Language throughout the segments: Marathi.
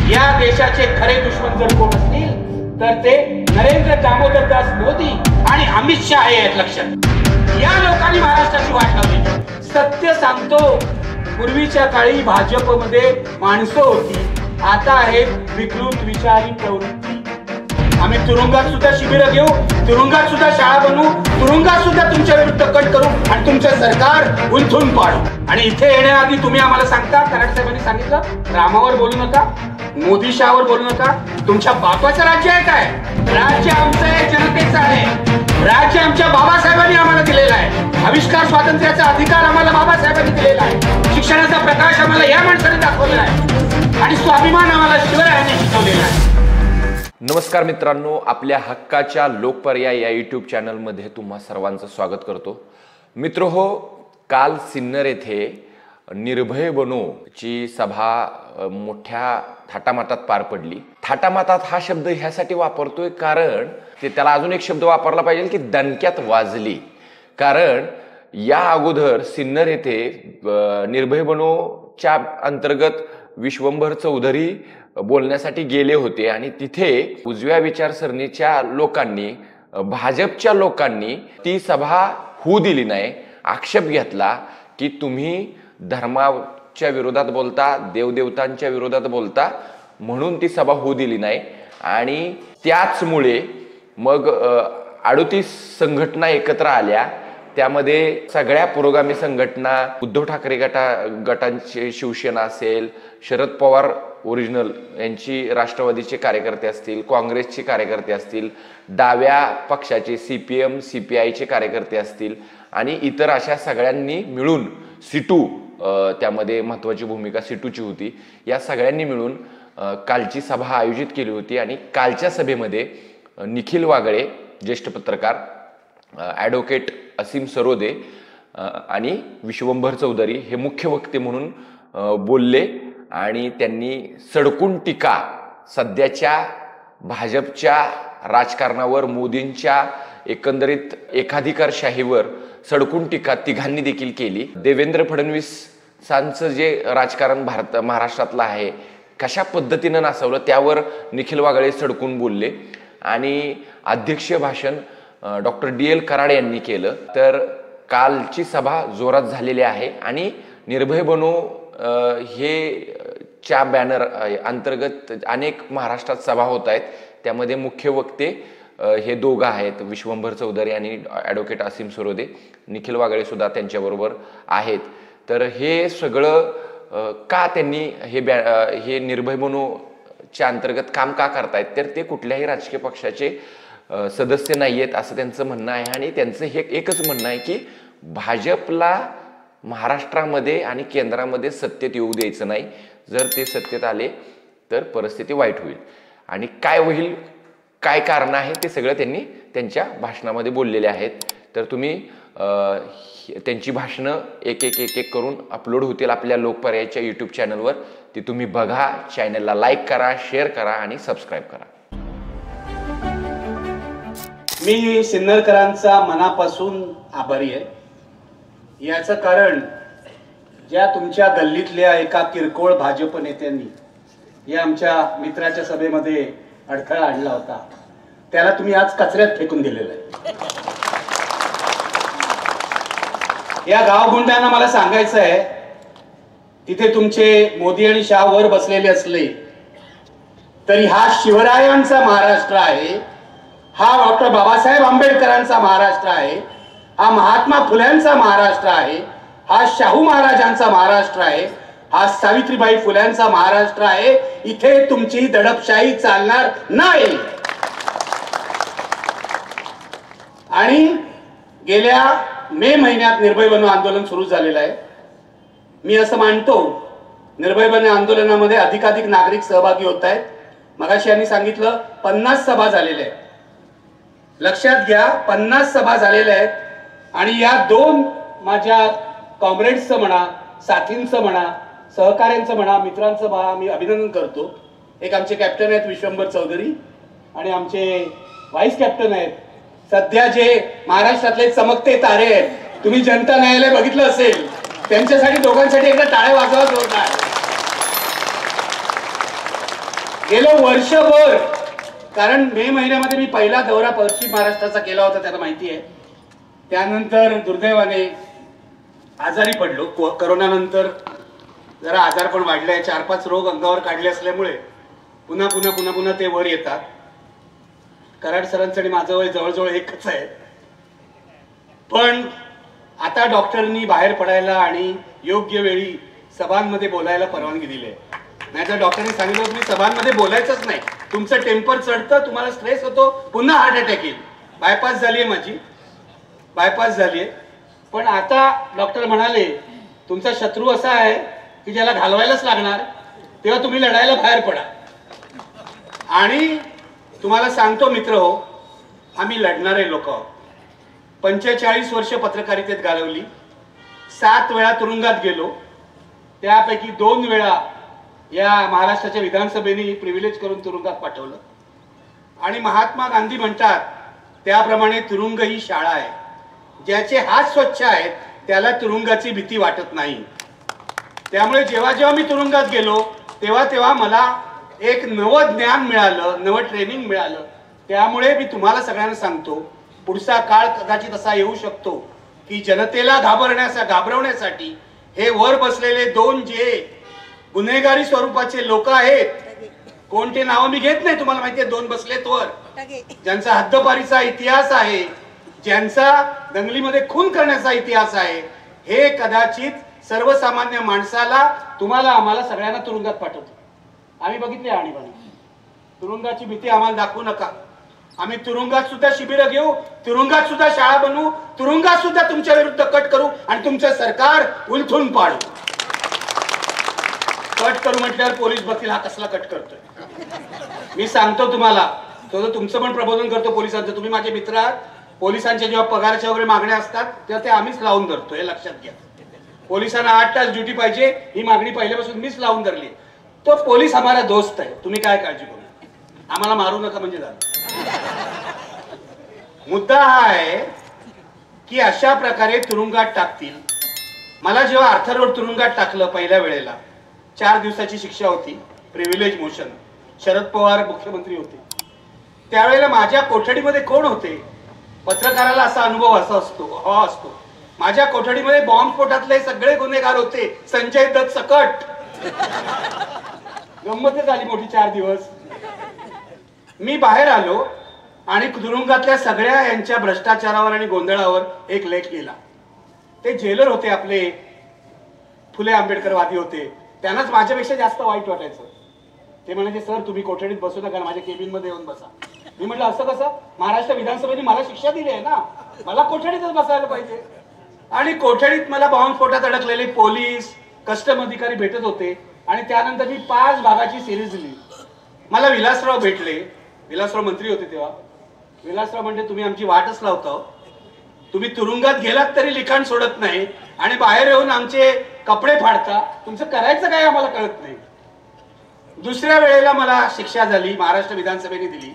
या देशाचे खरे दुश्मन जर कोण असतील तर ते नरेंद्र दामोदर दास मोदी आणि अमित शहा आहेत. लक्षात या लोकांनी महाराष्ट्राची वाट लावली. सत्य सांगतो, पूर्वीच्या काळी भाजपमध्ये माणसं होती, आता आहेत विकृत विचारी प्रवृत्ती. आम्ही तुरुंगात सुद्धा शिबिरं घेऊ, तुरुंगात सुद्धा शाळा बनवू, तुरुंगात सुद्धा तुमच्या विरुद्ध कट करू आणि तुमचं सरकार उलथून पाडू. आणि इथे येण्याआधी तुम्ही आम्हाला सांगता, कराड साहेबांनी सांगितलं रामावर बोलू नका, मोदी शहावर बोलू नका. तुमच्या बापाचं राज्य आहे काय? राज्य आमचं आहे, जनतेचं आहे. राज्य आमच्या बाबासाहेबांनी आम्हाला दिलेलं आहे. आविष्कार स्वातंत्र्याचा अधिकार आम्हाला बाबासाहेबांनी दिलेला आहे. शिक्षणाचा प्रकाश आम्हाला या माणसाने दाखवलेला आहे आणि स्वाभिमान आम्हाला शिवरायांनी शिकवलेला आहे. नमस्कार मित्रांनो, आपल्या हक्काच्या लोकपर्याय या यूट्यूब चॅनलमध्ये तुम्हा सर्वांचं स्वागत करतो. मित्रहो, काल सिन्नर येथे निर्भय बनो ची सभा मोठ्या थाटामाटात पार पडली. थाटामाटात हा शब्द ह्यासाठी वापरतोय कारण त्याला अजून एक शब्द वापरला पाहिजे की दणक्यात वाजली. कारण या अगोदर सिन्नर येथे निर्भय बनोच्या अंतर्गत विश्वंभर चौधरी बोलण्यासाठी गेले होते आणि तिथे उजव्या विचारसरणीच्या लोकांनी, भाजपच्या लोकांनी ती सभा होऊ दिली नाही. आक्षेप घेतला की तुम्ही धर्माच्या विरोधात बोलता, देवदेवतांच्या विरोधात बोलता, म्हणून ती सभा होऊ दिली नाही. आणि त्याचमुळे मग 38 संघटना एकत्र आल्या. त्यामध्ये सगळ्या पुरोगामी संघटना, उद्धव ठाकरे गटांची शिवसेना असेल, शरद पवार ओरिजिनल यांची राष्ट्रवादीचे कार्यकर्ते असतील, काँग्रेसचे कार्यकर्ते असतील, डाव्या पक्षाचे CPM CPIचे कार्यकर्ते असतील आणि इतर अशा सगळ्यांनी मिळून सिटू, त्यामध्ये महत्त्वाची भूमिका सिटूची होती, या सगळ्यांनी मिळून कालची सभा आयोजित केली होती. आणि कालच्या सभेमध्ये निखिल वागळे, ज्येष्ठ पत्रकार, ॲडव्होकेट असीम सरोदे आणि विश्वंभर चौधरी हे मुख्य वक्ते म्हणून बोलले आणि त्यांनी सडकून टीका सध्याच्या भाजपच्या राजकारणावर, मोदींच्या एकंदरीत एकाधिकारशाहीवर सडकून टीका तिघांनी देखील केली. देवेंद्र फडणवीसांचं जे राजकारण महाराष्ट्रातलं आहे, कशा पद्धतीनं नासवलं त्यावर निखिल वागळे सडकून बोलले. आणि अध्यक्षीय भाषण डॉक्टर DL कराड यांनी केलं. तर कालची सभा जोरात झालेली आहे आणि निर्भय बनो हे च्या बॅनर अंतर्गत अनेक महाराष्ट्रात सभा होत आहेत. त्यामध्ये मुख्य वक्ते हे दोघं आहेत, विश्वंभर चौधरी आणि ॲडव्होकेट असीम सरोदे. निखिल वागळे सुद्धा त्यांच्याबरोबर आहेत. तर हे सगळं का त्यांनी हे निर्भय बनोच्या अंतर्गत काम का करतायत, तर ते कुठल्याही राजकीय पक्षाचे सदस्य नाही आहेत असं त्यांचं म्हणणं आहे. आणि त्यांचं हे एकच म्हणणं आहे की भाजपला महाराष्ट्रामध्ये आणि केंद्रामध्ये सत्तेत येऊ द्यायचं नाही. जर ते सत्तेत आले तर परिस्थिती वाईट होईल. आणि काय होईल, काय कारण आहे, ते सगळं त्यांनी त्यांच्या भाषणामध्ये बोललेले आहेत. तर तुम्ही त्यांची भाषणं एक एक करून अपलोड होतील आपल्या लोकपर्यायच्या यूट्यूब चॅनलवर. ती तुम्ही बघा, चॅनलला लाईक करा, शेअर करा आणि सबस्क्राईब करा. मी सिन्नरकरांचा मनापासून आभारी आहे. याचं कारण ज्या तुमच्या गल्लीतल्या एका किरकोळ भाजप नेत्यांनी या आमच्या मित्राच्या सभेमध्ये अडथळा आणला होता, त्याला तुम्ही आज कचऱ्यात फेकून दिलेलं आहे. या गावगुंड्यांना मला सांगायचं आहे, तिथे तुमचे मोदी आणि शहा वर बसलेले असले तरी हा शिवरायांचा महाराष्ट्र आहे, हा डॉक्टर बाबासाहेब आंबेडकरांचा महाराष्ट्र आहे, हा महात्मा फुल्यांचा महाराष्ट्र आहे, हा शाहू महाराजांचा महाराष्ट्र आहे, हा सावित्रीबाई फुल्यांचा महाराष्ट्र आहे. इथे तुमची दडपशाही चालणार नाही. आणि गेल्या मे महिन्यात निर्भय बनो आंदोलन सुरू झालेलं आहे. मी असं मानतो निर्भय बनो आंदोलनामध्ये अधिकाधिक नागरिक सहभागी होत आहेत. मगाशी यांनी सांगितलं 50 सभा झालेल्या आहेत. लक्षात घ्या, 50 सभा झालेल्या आहेत. आणि या दोन माझ्या कॉम्रेड्सचं म्हणा, साथींचं म्हणा, सहकाऱ्यांचं म्हणा, मित्रांचं म्हणा, मी अभिनंदन करतो. एक आमचे कॅप्टन आहेत विश्वंभर चौधरी आणि आमचे व्हाईस कॅप्टन आहेत सध्या जे महाराष्ट्रातले चमकते तारे आहेत. तुम्ही जनता न्यायालय बघितलं असेल, त्यांच्यासाठी दोघांसाठी एकदा टाळ्या वाजवा जोरदार. गेलं वर्षभर, कारण मे महिन्यामध्ये मी पहिला दौरा पश्चिम महाराष्ट्राचा केला होता, त्याला माहिती आहे. त्यानंतर दुर्दैवाने आजारी पडलो. कोरोना नंतर जरा आजार पण वाढलाय. 4-5 रोग अंगावर काढले असल्यामुळे पुन्हा पुन्हा पुन्हा पुन्हा ते वर येतात. कराड सरांचं आणि माझं वय जवळजवळ एकच आहे. पण आता डॉक्टरनी बाहेर पडायला आणि योग्य वेळी सभांमध्ये बोलायला परवानगी दिली आहे. नाहीतर डॉक्टरनी सांगितलं तुम्ही सभांमध्ये बोलायचंच नाही, तुमचं टेम्पर चढतं, तुम्हाला स्ट्रेस होतो, पुन्हा हार्ट अटॅक येईल. बायपास झाली आहे माझी, बायपास झाली आहे. पण आता डॉक्टर म्हणाले तुमचा शत्रू असा आहे की ज्याला घालवायलाच लागणार, तेव्हा तुम्ही लढायला बाहेर पडा. आणि तुम्हाला सांगतो मित्र हो, आम्ही लढणारे लोक आहोत. 45 वर्ष पत्रकारितेत घालवली. 7 वेळा तुरुंगात गेलो, त्यापैकी 2 वेळा या महाराष्ट्राच्या विधानसभेने प्रिव्हिलेज करून तुरुंगात पाठवलं. आणि महात्मा गांधी म्हणतात त्याप्रमाणे तुरुंग ही शाळा आहे. ज्याचे हात स्वच्छ आहेत त्याला तुरुंगाची भीती वाटत नाही. त्यामुळे जेव्हा जेव्हा मी तुरुंगात गेलो तेव्हा तेव्हा मला एक नवं ज्ञान मिळालं, नवं ट्रेनिंग मिळालं. त्यामुळे मी तुम्हाला सगळ्यांना सांगतो, पुढचा काळ कदाचित असा येऊ शकतो की जनतेला घाबरवण्यासाठी हे वर बसलेले 2 जे गुन्हेगारी स्वरूपाचे लोक आहेत, कोणते नाव मी घेत नाही, तुम्हाला माहिती आहे 2 बसलेत वर, ज्यांचा हद्दपारीचा इतिहास आहे, ज्यांचा दंगलीमध्ये खून करण्याचा इतिहास आहे, हे कदाचित सर्वसामान्य माणसाला, तुम्हाला, आम्हाला सगळ्यांना तुरुंगात पाठवतो. आम्ही बघितले आणीबाणी. तुरुंगाची भीती आम्हाला दाखवू नका. आम्ही तुरुंगात सुद्धा शिबिरं घेऊ, तुरुंगात सुद्धा शाळा बनवू, तुरुंगात सुद्धा तुमच्या विरुद्ध कट करू आणि तुमचं सरकार उलथून पाडू. कट करू म्हटल्यावर पोलीस बघतील हा कसला कट करतोय. मी सांगतो तुम्हाला, तो तुमचं पण प्रबोधन करतो पोलिसांचं. तुम्ही माझे मित्र आहात. पोलिसांच्या जेव्हा पगाराच्या वगैरे मागण्या असतात तेव्हा ते आम्हीच लावून धरतो, हे लक्षात घ्या. पोलिसांना 8 तास ड्युटी पाहिजे ही मागणी पहिल्यापासून मीच लावून धरली. तो पोलीस हमारा दोस्त आहे, तुम्ही काय काळजी करू, आम्हाला मारू नका म्हणजे झालं. मुद्दा हा आहे की अशा प्रकारे तुरुंगात टाकतील. मला जेव्हा आर्थर रोड तुरुंगात टाकलं पहिल्या वेळेला, 4 दिवसाची शिक्षा होती, प्रिव्हिलेज मोशन. शरद पवार मुख्यमंत्री होते त्यावेळेला. माझ्या कोठडीमध्ये कोण होते? पत्रकाराला असा अनुभव असा असतो. माझ्या कोठडीमध्ये बॉम्बस्फोटातले सगळे गुन्हेगार होते, संजय दत्त सकट. गंमतच झाली मोठी. 4 दिवस मी बाहेर आलो आणि तुरुंगातल्या सगळ्या यांच्या भ्रष्टाचारावर आणि गोंधळावर एक लेख लिहिला. ते जेलर होते आपले, फुले आंबेडकरवादी होते, त्यांनाच माझ्यापेक्षा जास्त वाईट वाटायचं. ते म्हणाले सर तुम्ही कोठडीत बसू नका, माझ्या केबिन मध्ये येऊन बसा. मी म्हटलं असं कसं, महाराष्ट्र विधानसभेने मला शिक्षा दिली आहे ना, मला कोठडीतच बसायला पाहिजे. आणि कोठडीत मला बॉम्बस्फोटात अडकलेले पोलीस, कस्टम अधिकारी भेटत होते. आणि त्यानंतर मी 5 भागाची सिरीज लिहिली. मला विलासराव भेटले, विलासराव मंत्री होते तेव्हा. विलासराव म्हणजे तुम्ही आमची वाटच लावता, तुम्ही तुरुंगात गेलात तरी लिखाण सोडत नाही आणि बाहेर येऊन आमचे कपडे फाडता, तुमचं करायचं काय आम्हाला कळत नाही. दुसऱ्या वेळेला मला शिक्षा झाली, महाराष्ट्र विधानसभेने दिली.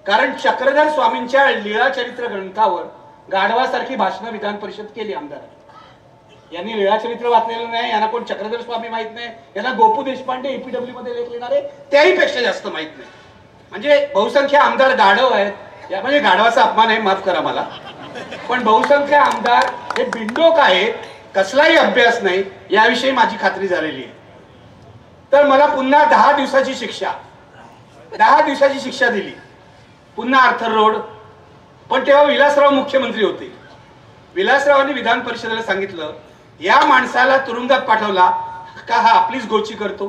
कारण चक्रधर स्वामींच्या लीळा चरित्र ग्रंथावर गाढवासारखी भाषणं विधान परिषद केली आमदार. यांनी लीळा चरित्र वाचलेलं नाही, यांना कोण चक्रधर स्वामी माहित नाही, यांना गोपू देशपांडे ईपीडब्ल्यू मध्ये लेख लिहिणारे त्याही पेक्षा जास्त माहित नाही. म्हणजे बहुसंख्य आमदार गाढव आहेत. म्हणजे गाढवाचा अपमान आहे, माफ करा मला, पण बहुसंख्य आमदार हे बिंडोक आहेत, कसलाही अभ्यास नाही, याविषयी माझी खात्री झालेली आहे. तर मला पुन्हा 10 दिवसाची शिक्षा दिली, पुन्हा आर्थर रोड. पण तेव्हा विलासराव मुख्यमंत्री होते. विलासरावांनी विधान परिषदेला सांगितलं या माणसाला तुरुंगात पाठवला का हा आपलीच गोची करतो,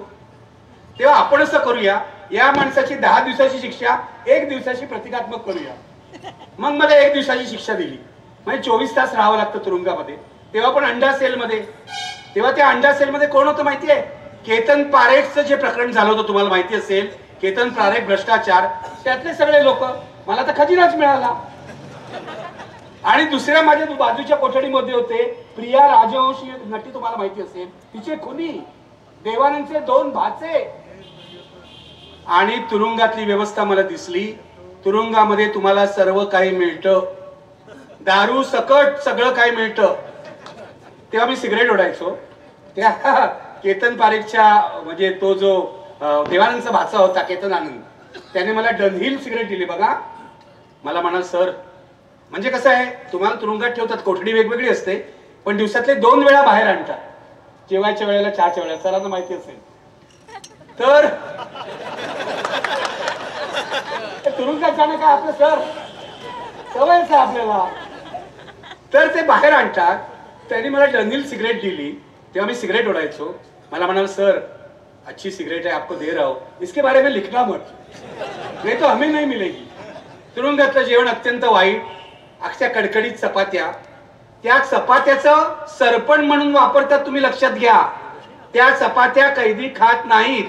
तेव्हा आपण असं करूया, या माणसाची 10 दिवसाची शिक्षा 1 दिवसाची प्रतिकात्मक करूया. मग मला 1 दिवसाची शिक्षा दिली. म्हणजे 24 तास राहावं लागतं तुरुंगामध्ये. तेव्हा पण अंडा सेलमध्ये. तेव्हा त्या अंडा सेलमध्ये कोण होतं माहितीये? केतन पारेखचं जे प्रकरण झालं होतं तुम्हाला माहिती असेल, केतन पारेख भ्रष्टाचार, त्यातले सगळे लोक. मला तर खजिनाच मिळाला. आणि दुसऱ्या माझ्या बाजूच्या कोठडीमध्ये होते प्रिया राजवंशी नटी, तुम्हाला माहिती असेल, तिचे खुनी देवानंदचे 2 भाचे. आणि तुरुंगातली व्यवस्था मला दिसली. तुरुंगामध्ये तुम्हाला सर्व काही मिळतं, दारू सकट सगळं काही मिळतं. तेव्हा मी सिगरेट ओढायचो. त्या केतन पारेखच्या म्हणजे तो जो देवानंदचा भाचा होता केतन आनंद, त्याने मला डनहिल सिगरेट दिली बघा. मला म्हणाल सर, म्हणजे कसं आहे, तुम्हाला तुरुंगात ठेवतात, कोठडी वेगवेगळी असते, पण दिवसातले 2 वेळा बाहेर आणतात, जेवायच्या वेळेला, चहाच्या वेळेला, सरांना माहिती असेल. तर तुरुंगात जाणं काय आपलं सर सवयच आहे आपल्याला. तर ते बाहेर आणतात. त्यांनी मला डनहिल सिगरेट दिली, तेव्हा मी सिगरेट ओढायचो. मला म्हणाल सर अच्छी सिगरेट है, आपको दे रहा हूं, इसके बारे में लिखना मत, नहीं तो हमें नहीं मिलेगी. तुरुंगातलं जेवण अत्यंत वाईट, अक्षय कडकडीत चपात्या, त्या चपात्याचं सरपण म्हणून वापरतात, तुम्ही लक्षात घ्या. त्या चपात्या कैदी खात नाहीत.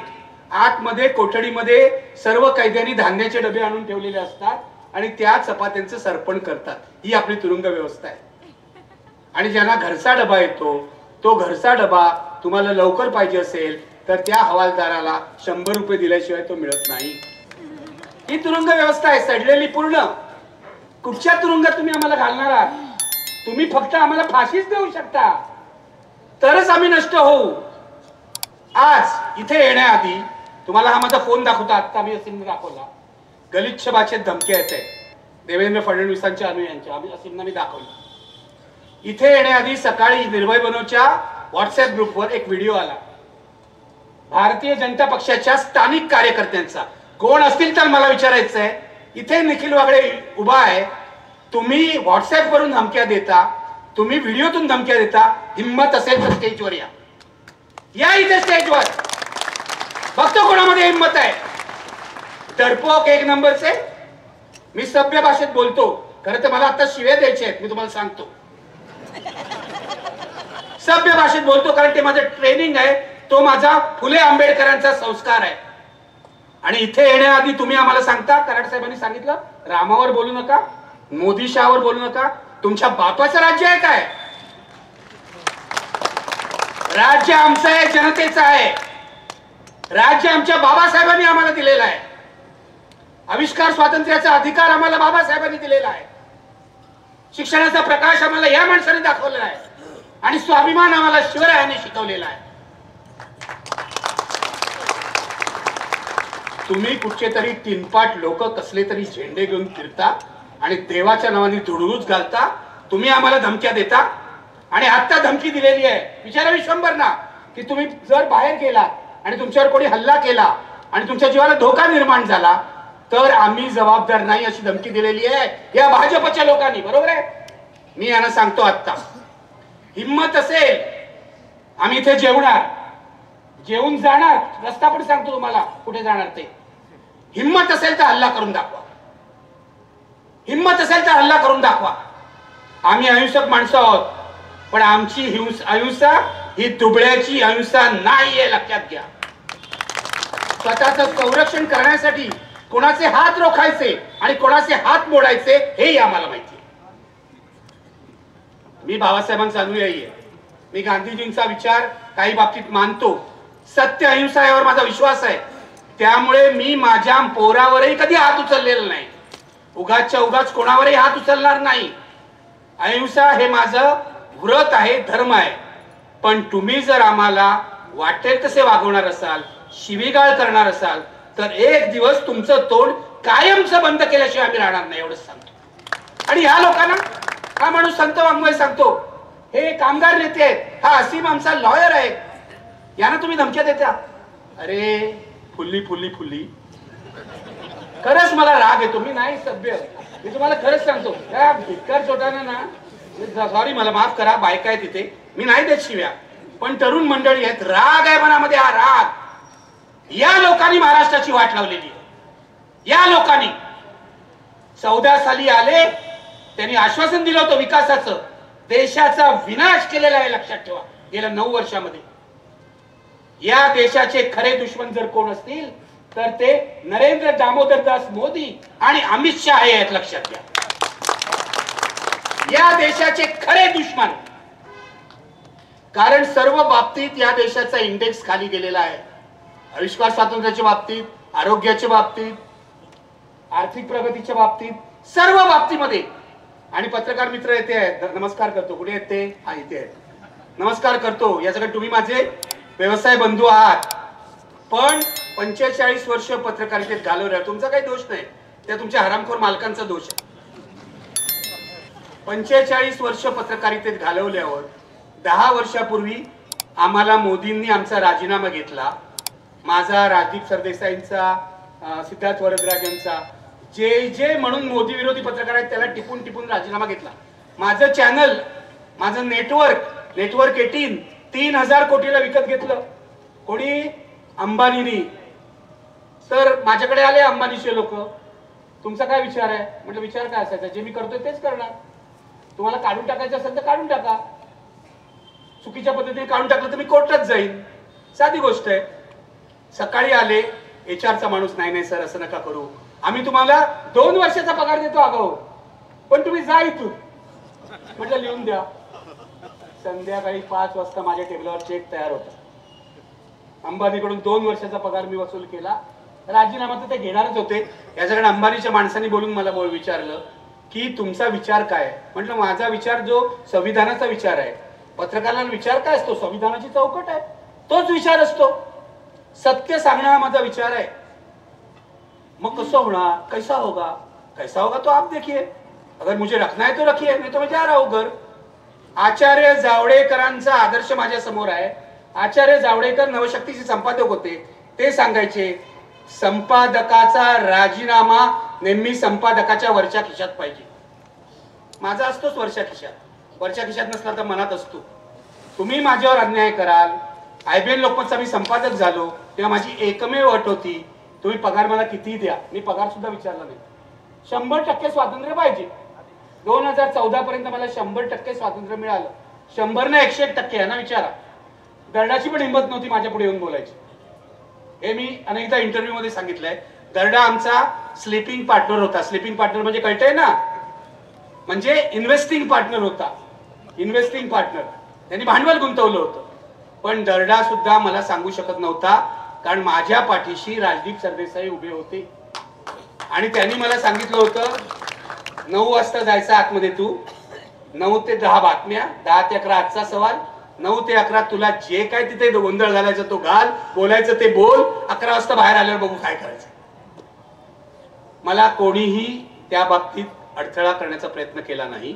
आतमध्ये कोठडीमध्ये सर्व कैद्यांनी धान्याचे डबे आणून ठेवलेले असतात आणि त्या चपात्यांचं सरपण करतात. ही आपली तुरुंग व्यवस्था आहे. आणि ज्यांना घरचा डबा येतो, तो घरचा डबा तुम्हाला लवकर पाहिजे असेल तर त्या हवालदाराला 100 रुपये दिल्याशिवाय तो मिळत नाही. ही तुरुंग व्यवस्था आहे, सडलेली पूर्ण. कुठच्या तुरुंगात तुम्ही आम्हाला घालणार आहात? तुम्ही फक्त आम्हाला फाशीच देऊ शकता, तरच आम्ही नष्ट होऊ. आज इथे येण्याआधी तुम्हाला हा माझा फोन दाखवता, आता मी असीमने दाखवला. गलिच्छ भाषेत धमक्या येत आहेत देवेंद्र फडणवीसांच्या अनुयायांच्या, असीमना मी दाखवलं. इथे येण्याआधी सकाळी निर्भय बनोच्या व्हॉट्सअप ग्रुपवर एक व्हिडिओ आला भारतीय जनता पक्षाच्या स्थानिक कार्यकर्त्यांचा. कोण असतील तर मला विचारायचं आहे, इथे निखिल वागळे उभा आहे, तुम्ही व्हॉट्सअप वरून धमक्या देता, तुम्ही व्हिडिओतून धमक्या देता, हिम्मत असेल तर स्टेजवर या इथे स्टेजवर, बघतो कोणामध्ये हिम्मत आहे. डरपोक 1 नंबरचे. मी सभ्य भाषेत बोलतो, खरं तर मला आता शिव्या द्यायचे आहेत, मी तुम्हाला सांगतो. सभ्य भाषेत बोलतो कारण ते माझं ट्रेनिंग आहे, तो माझा फुले आंबेडकरांचा संस्कार आहे. आणि इथे येण्याआधी तुम्ही आम्हाला सांगता, कराड साहेबांनी सांगितलं रामावर बोलू नका, मोदी शहावर बोलू नका. तुमच्या बापाचं राज्य आहे काय? राज्य आमचं आहे, जनतेचं आहे. राज्य आमच्या बाबासाहेबांनी आम्हाला दिलेलं आहे. आविष्कार स्वातंत्र्याचा अधिकार आम्हाला बाबासाहेबांनी दिलेला आहे. शिक्षणाचा प्रकाश आम्हाला या माणसाने दाखवलेला आहे आणि स्वाभिमान आम्हाला शिवरायांनी शिकवलेला आहे. तुम्ही कुठचे तरी 3 लोक कसले तरी झेंडे घेऊन फिरता आणि देवाच्या नावाने धुडगूस घालता. तुम्ही आम्हाला धमक्या देता आणि आता धमकी दिलेली आहे. विचारा विश्वंभरना की तुम्ही जर बाहेर गेला आणि तुमच्यावर कोणी हल्ला केला आणि तुमच्या जीवाला धोका निर्माण झाला तर आम्ही जबाबदार नाही, अशी धमकी दिलेली आहे या भाजपच्या लोकांनी. बरोबर आहे. मी यांना सांगतो, आता हिम्मत असेल आम्ही इथे जेवणार, जेवून जाणार, रस्ता पण सांगतो तुम्हाला कुठे जाणार ते. हिम्मत असेल तर हल्ला करून दाखवा, हिम्मत असेल तर हल्ला करून दाखवा. आम्ही अहिंसक माणसं आहोत, पण आमची अहिंसा ही दुबळ्याची अहिंसा नाहीये, लक्षात घ्या. स्वतःचं संरक्षण करण्यासाठी कोणाचे हात रोखायचे आणि कोणाचे हात मोडायचे हेही आम्हाला माहिती आहे. मी बाबासाहेबांचा अनुयायी आहे. मी गांधीजींचा विचार काही बाबतीत मानतो. सत्य अहिंसा यावर माझा विश्वास आहे. त्यामुळे मी माझ्या पोरावरही कधी हात उचललेला नाही, उगाचच्या उगाच कोणावरही हात उचलणार नाही. अहिंसा हे माझं व्रत आहे, धर्म आहे. पण तुम्ही जर आम्हाला वाटेल तसे वागवणार असाल, शिवीगाळ करणार असाल तर एक दिवस तुमचं तोंड कायमचं बंद केल्याशिवाय आम्ही राहणार नाही, एवढंच सांगतो. आणि ह्या लोकांना, हा माणूस संत वाङ्मय सांगतो, हे कामगार नेते आहेत, हा असीम आमचा लॉयर आहे, यांना तुम्ही धमक्या देता. अरे फुल्ली फुल्ली फुल्ली, खरंच मला राग येतो. मी नाही सभ्य, मी तुम्हाला खरंच सांगतो. त्या भिक्कार छोटाना ना, सॉरी मला माफ करा, बायका आहे तिथे, मी नाही देत शिव्या, पण तरुण मंडळी आहेत, राग आहे मनामध्ये. हा राग या लोकांनी महाराष्ट्राची वाट लावलेली आहे. या लोकांनी 14 साली आले, त्यांनी आश्वासन दिलं होतं विकासाचं, देशाचा विनाश केलेला आहे, लक्षात ठेवा. गेल्या 9 वर्षामध्ये या देशाचे खरे दुश्मन जर कोण असतील तर ते नरेंद्र दामोदर दास मोदी आणि अमित शहा आहेत, लक्षात घ्या. या देशाचे खरे दुश्मन. कारण सर्व बाबतीत या देशाचा इंडेक्स खाली गेलेला आहे. आविष्कार स्वातंत्र्याच्या बाबतीत, आरोग्याच्या बाबतीत, आर्थिक प्रगतीच्या बाबतीत, सर्व बाबतीमध्ये. आणि पत्रकार मित्र येते आहेत, नमस्कार करतो. कुठे आहेत ते? हा इथे आहेत, नमस्कार करतो. या सगळं तुम्ही माझे व्यवसाय बंधू आहात, पण 45 वर्ष पत्रकारितेत घालवल्या, तुमचा काही दोष नाही, त्या तुमच्या हरामखोर मालकांचा दोष आहे. 45 वर्ष पत्रकारितेत घालवल्यावर 10 वर्षापूर्वी आम्हाला मोदींनी आमचा राजीनामा घेतला. माझा, राजदीप सरदेसाईंचा, सिद्धार्थ वरदराजांचा, जे म्हणून मोदी विरोधी पत्रकार आहेत त्याला टिपून टिपून राजीनामा घेतला. माझं चॅनल, माझं नेटवर्क 18 3000 कोटीला विकत घेतलं. कोणी? अंबानीनी. तर माझ्याकडे आले अंबानीचे लोक, तुमचा काय विचार आहे? म्हटलं विचार काय असायचा, जे मी करतोय तेच करणार. तुम्हाला काढून टाकायचं असेल तर काढून टाका, चुकीच्या पद्धतीने काढून टाकलं तर मी कोर्टात जाईन, साधी गोष्ट आहे. सकाळी आले HR चा माणूस, नाही सर असं नका करू, आम्ही तुम्हाला 2 वर्षाचा पगार देतो अगं, पण तुम्ही जा इथून. म्हटलं लिहून द्या. संध्याकाळी 5 वाजता माझ्या टेबलावर चेक तयार होता. अंबानीकडून 2 वर्षाचा पगार मी वसूल केला. राजीनामा तर ते घेणारच होते. याच्याकडे अंबानीच्या माणसांनी बोलून मला विचारलं की तुमचा विचार काय आहे? म्हटलं माझा विचार जो संविधानाचा विचार आहे. पत्रकाराला विचार काय असतो? संविधानाची चौकट आहे, तोच विचार असतो. सत्य सांगणं हा माझा विचार आहे. मग कसं होणार? कैसा होगा तो आप देखिए. अगर मुझे रखना है तो रखिए, नहीं तो मैं जा रहा हूं घर. आचार्य जावडेकरांचा आदर्श माझ्या समोर आहे. आचार्य जावडेकर नवशक्तीचे संपादक होते. ते सांगायचे संपादकाचा राजीनामा नेहमी संपादकाच्या वरच्या खिशात पाहिजे. माझा असतोच वरच्या खिशात नसला तर मनात असतो. तुम्ही माझ्यावर अन्याय कराल. IBN लोकमतचा मी संपादक झालो तेव्हा माझी एकमेव अट होती, तुम्ही पगार मला किती द्या. मी पगार सुद्धा विचारला नाही. 100% स्वातंत्र्य पाहिजे. 2014 पर्यंत मला 100% स्वातंत्र्य मिळालं. 100 ना 101% आहे ना, विचारा. दर्डाची पण हिंमत नव्हती माझ्या पुढे येऊन बोलायची. हे मी अनेकदा इंटरव्ह्यू मध्ये सांगितलंय. दर्डा आमचा स्लीपिंग पार्टनर होता. स्लीपिंग पार्टनर म्हणजे कळतंय ना, म्हणजे इन्व्हेस्टिंग पार्टनर होता. इन्व्हेस्टिंग पार्टनर, त्यांनी भांडवल गुंतवलं होतं. पण दर्डा सुद्धा मला सांगू शकत नव्हता, कारण माझ्या पाठीशी राजदीप सरदेसाई उभे होते. आणि त्यांनी मला सांगितलं होतं 9 वाजता जायचं आतमध्ये, तू 9 ते 10 बातम्या, 10 ते 11 आजचा सवाल, 9 ते 11 तुला जे काय तिथे गोंधळ घालायचं तो घाल, बोलायचं ते बोल, 11 वाजता बाहेर आल्यावर बघू काय करायचं. मला कोणीही त्या बाबतीत अडथळा करण्याचा प्रयत्न केला नाही.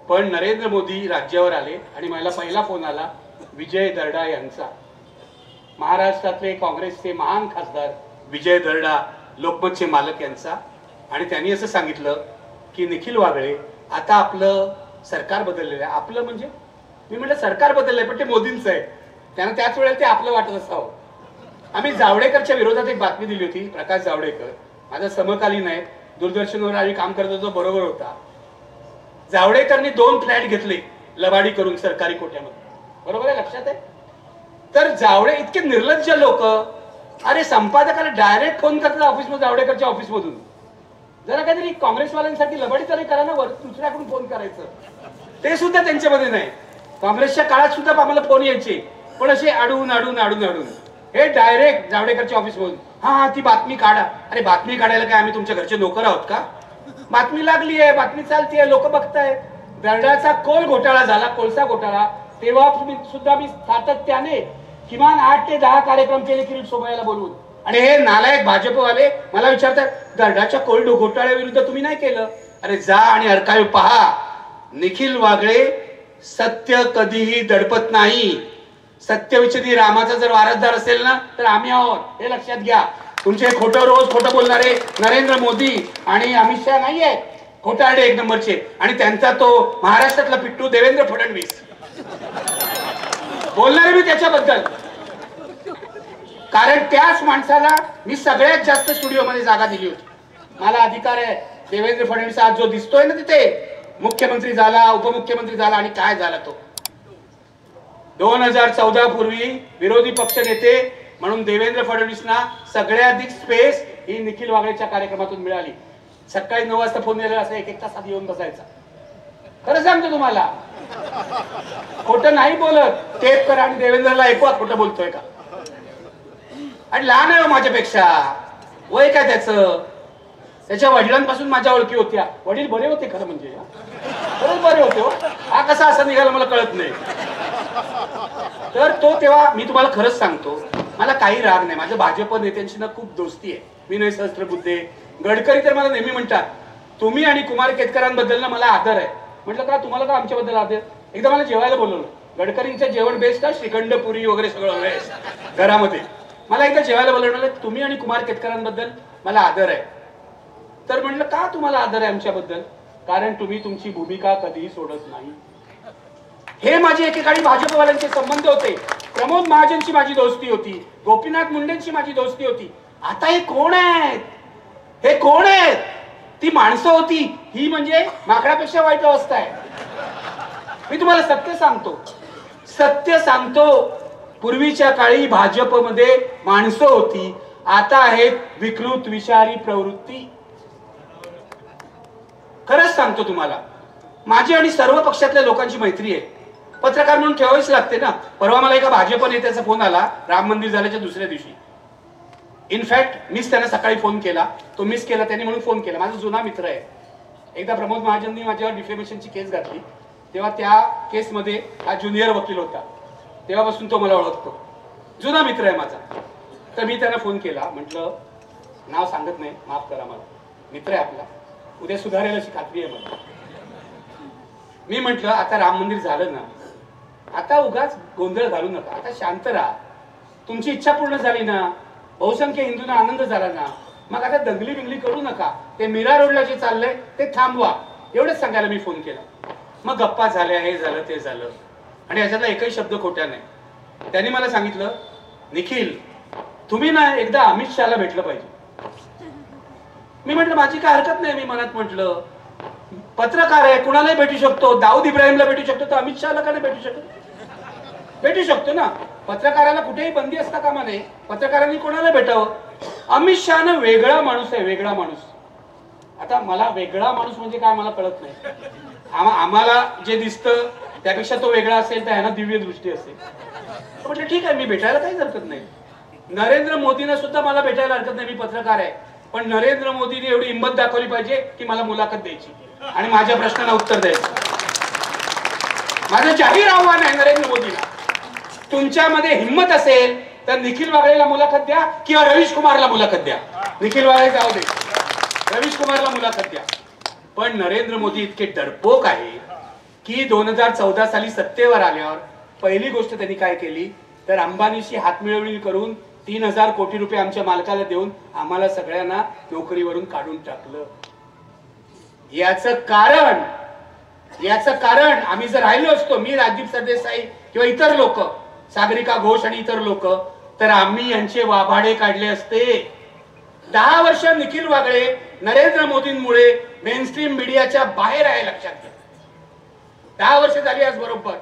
पण नरेंद्र मोदी राज्यावर आले आणि मला पहिला फोन आला विजय दर्डा यांचा, महाराष्ट्रातले काँग्रेसचे महान खासदार विजय दर्डा, लोकमतचे मालक यांचा. आणि त्यांनी असं सांगितलं की निखिल वागळे, आता आपलं सरकार बदललेलं आहे. आपलं म्हणजे? मी म्हटलं सरकार बदललंय पण ते मोदींचं आहे. त्यांना त्याच वेळेला ते आपलं वाटत असावं. आम्ही जावडेकरच्या विरोधात एक बातमी दिली होती. प्रकाश जावडेकर माझा समकालीन आहे, दूरदर्शनवर आम्ही काम करत होतो, बरोबर होता. जावडेकरनी 2 फ्लॅट घेतले लबाडी करून सरकारी कोट्यामध्ये, बरोबर आहे, लक्षात आहे. तर जावडे इतके निर्लज्ज लोक, अरे संपादकाला डायरेक्ट फोन करतात ऑफिसमध्ये, जावडेकरच्या ऑफिसमधून. जरा काहीतरी काँग्रेसवाल्यांसाठी लबाडी तरी करा ना, वर दुसऱ्याकडून फोन करायचं. ते सुद्धा त्यांच्यामध्ये नाही. काँग्रेसच्या काळात सुद्धा आम्हाला फोन यायचे, पण असे अडून. हे डायरेक्ट जावडेकरच्या ऑफिसमधून, हा ती बातमी काढा. अरे बातमी काढायला काय आम्ही तुमच्या घरचे नोकर आहोत का? बातमी लागली आहे, बातमी चालतीये, लोक बघतायत. दर्डाचा कोल घोटाळा झाला, कोळसा घोटाळा, तेव्हा सुद्धा मी सातत्याने किमान 8 ते 10 कार्यक्रम केले किरीट सोमय्याला बोलवून. आणि हे नालायक भाजपवाले मला विचारतात दर्डाच्या कोल घोटाळ्याविरुद्ध तुम्ही नाही केलं. अरे जा आणि अर्काईव्ह पहा. निखिल वागळे सत्य कधीही दडपत नाही. सत्यविचनी रामाचा जर वारसदार असेल ना तर आम्ही आहोत, हे लक्षात घ्या. तुमचे रोज खोटं बोलणारे नरेंद्र मोदी आणि अमित शहा नाही आहेत, खोटारडे 1 नंबरचे. आणि त्यांचा तो महाराष्ट्रातला पिट्टू देवेंद्र फडणवीस, बोलणारे मी त्याच्याबद्दल. कारण त्याच माणसाला मी सगळ्यात जास्त स्टुडिओमध्ये जागा दिली होती. मला अधिकार आहे. देवेंद्र फडणवीस आज जो दिसतोय ना तिथे, मुख्यमंत्री झाला, उपमुख्यमंत्री झाला, आणि काय झाला तो 2014 पूर्वी विरोधी पक्ष नेते म्हणून देवेंद्र फडणवीसना सगळ्यात अधिक स्पेस ही निखिल वागळेच्या कार्यक्रमातून मिळाली. सकाळी 9 वाजता फोन दिलेला असं 1 तास आधी येऊन बसायचा. खरं सांगतो तुम्हाला, खोटं नाही बोलत. टेप करा आणि देवेंद्रला ऐकवा खोटं बोलतोय का. आणि लहान आहे माझ्यापेक्षा, वय काय त्याचं. त्याच्या वडिलांपासून माझ्या ओळखी होत्या. वडील बरे होते खरं म्हणजे, खरंच बरे होते. हा कसा असा निघाला मला कळत नाही. तर तो तेव्हा मी तुम्हाला खरंच सांगतो, मला काही राग नाही, माझं भाजप नेत्यांशी ना खूप दोस्ती आहे. विनय सहस्त्रबुद्धे, गडकरी तर मला नेहमी म्हणतात तुम्ही आणि कुमार केतकरांबद्दल ना मला आदर आहे. म्हटलं का तुम्हाला का आमच्याबद्दल आदर? एकदा मला जेवायला बोलवलं, गडकरींचं जेवण बेस्ट आहे, श्रीखंड पुरी वगैरे सगळं बेस्ट घरामध्ये. मला एकदा जेवायला बोलवलं, तुम्ही आणि कुमार केतकरांबद्दल मला आदर आहे. तर म्हटलं का तुम्हाला आदर आहे आमच्याबद्दल? कारण तुम्ही तुमची भूमिका कधीही सोडत नाही. हे माझे एकेकाळी भाजपवाल्यांचे संबंध होते. प्रमोद महाजनची माझी दोस्ती होती, गोपीनाथ मुंडेंची माझी दोस्ती होती. आता हे कोण आहेत? हे कोण आहेत? ती माणसं होती, ही म्हणजे माकडापेक्षा वाईट अवस्था आहे. मी तुम्हाला सत्य सांगतो, पूर्वीच्या काळी भाजपमध्ये माणसं होती, आता आहेत विकृत विषारी प्रवृत्ती. खरंच सांगतो तुम्हाला, माझी आणि सर्व पक्षातल्या लोकांची मैत्री आहे. पत्रकार म्हणून ठेवावीच लागते ना. परवा मला एका भाजप नेत्याचा फोन आला राम मंदिर झाल्याच्या दुसऱ्या दिवशी. इनफॅक्ट मीच त्यांना सकाळी फोन केला, तो मिस केला त्यांनी म्हणून फोन केला. माझा जुना मित्र आहे. एकदा प्रमोद महाजननी माझ्यावर डिफेमेशनची केस घातली, तेव्हा त्या केसमध्ये हा ज्युनियर वकील होता. तेव्हापासून तो मला ओळखतो, जुना मित्र आहे माझा. तर मी त्यांना फोन केला, म्हटलं नाव सांगत नाही, माफ करा मला, मित्र आहे आपला, उद्या सुधारेल अशी खात्री आहे मला. मी म्हटलं आता राम मंदिर झालं ना, आता उगाच गोंधळ घालू नका, आता शांत राहा. तुमची इच्छा पूर्ण झाली ना, बहुसंख्य हिंदूंना आनंद झाला ना, मग आता दंगली बिंगली करू नका. ते मीरा रोडला जे चाललंय ते थांबवा, एवढंच सांगायला मी फोन केला. मग गप्पा झाल्या, हे झालं ते झालं, आणि याच्यातला एकही शब्द खोटा नाही. त्यांनी मला सांगितलं, निखिल तुम्ही ना एकदा अमित शहाला भेटलं पाहिजे. मी म्हटलं माझी काय हरकत नाही. मी मनात म्हटलं पत्रकार आहे, कुणालाही भेटू शकतो. दाऊद इब्राहिमला भेटू शकतो, तर अमित शहाला का नाही भेटू शकतो? भेटू शकतो ना. पत्रकाराला कुठेही बंदी असता कामा नये, पत्रकारांनी कोणाला भेटावं. अमित शहानं वेगळा माणूस आहे, वेगळा माणूस. आता मला वेगळा माणूस म्हणजे काय मला कळत नाही. आम्हाला जे दिसतं त्यापेक्षा तो वेगळा असेल तर ह्यांना दिव्य दृष्टी असेल. म्हटलं ठीक आहे, मी भेटायला काहीच हरकत नाही. नरेंद्र मोदींना सुद्धा मला भेटायला हरकत नाही, मी पत्रकार आहे. पण नरेंद्र मोदींनी एवढी हिंमत दाखवली पाहिजे की मला मुलाखत द्यायची आणि माझ्या प्रश्नाला उत्तर द्यायचं. माझं जाहीर आव्हान आहे नरेंद्र मोदींना, तुमच्यामध्ये हिंमत असेल तर निखिल वागळेला मुलाखत द्या किंवा रवीश कुमारला मुलाखत द्या. निखिल वागळे जाऊ दे, रवीश कुमारला मुलाखत द्या. पण नरेंद्र मोदी इतके डरपोक आहे की 2014 साली सत्तेवर आल्यावर पहिली गोष्ट त्यांनी काय केली तर अंबानीशी हातमिळवणी करून 3000 कोटी रुपये आमच्या मालकाला देऊन आम्हाला सगळ्यांना नोकरीवरून काढून टाकलं. याचं कारण आम्ही जर राहिलो असतो, मी राजदीप सरदेसाई किंवा इतर लोक, सागरिका घोष आणि इतर लोक, तर आम्ही यांचे वाभाडे काढले असते. 10 वर्ष निखिल वागळे नरेंद्र मोदींमुळे मेनस्ट्रीम मीडियाच्या बाहेर आहे, लक्षात घ्या. 10 वर्ष झाली आज बरोबर.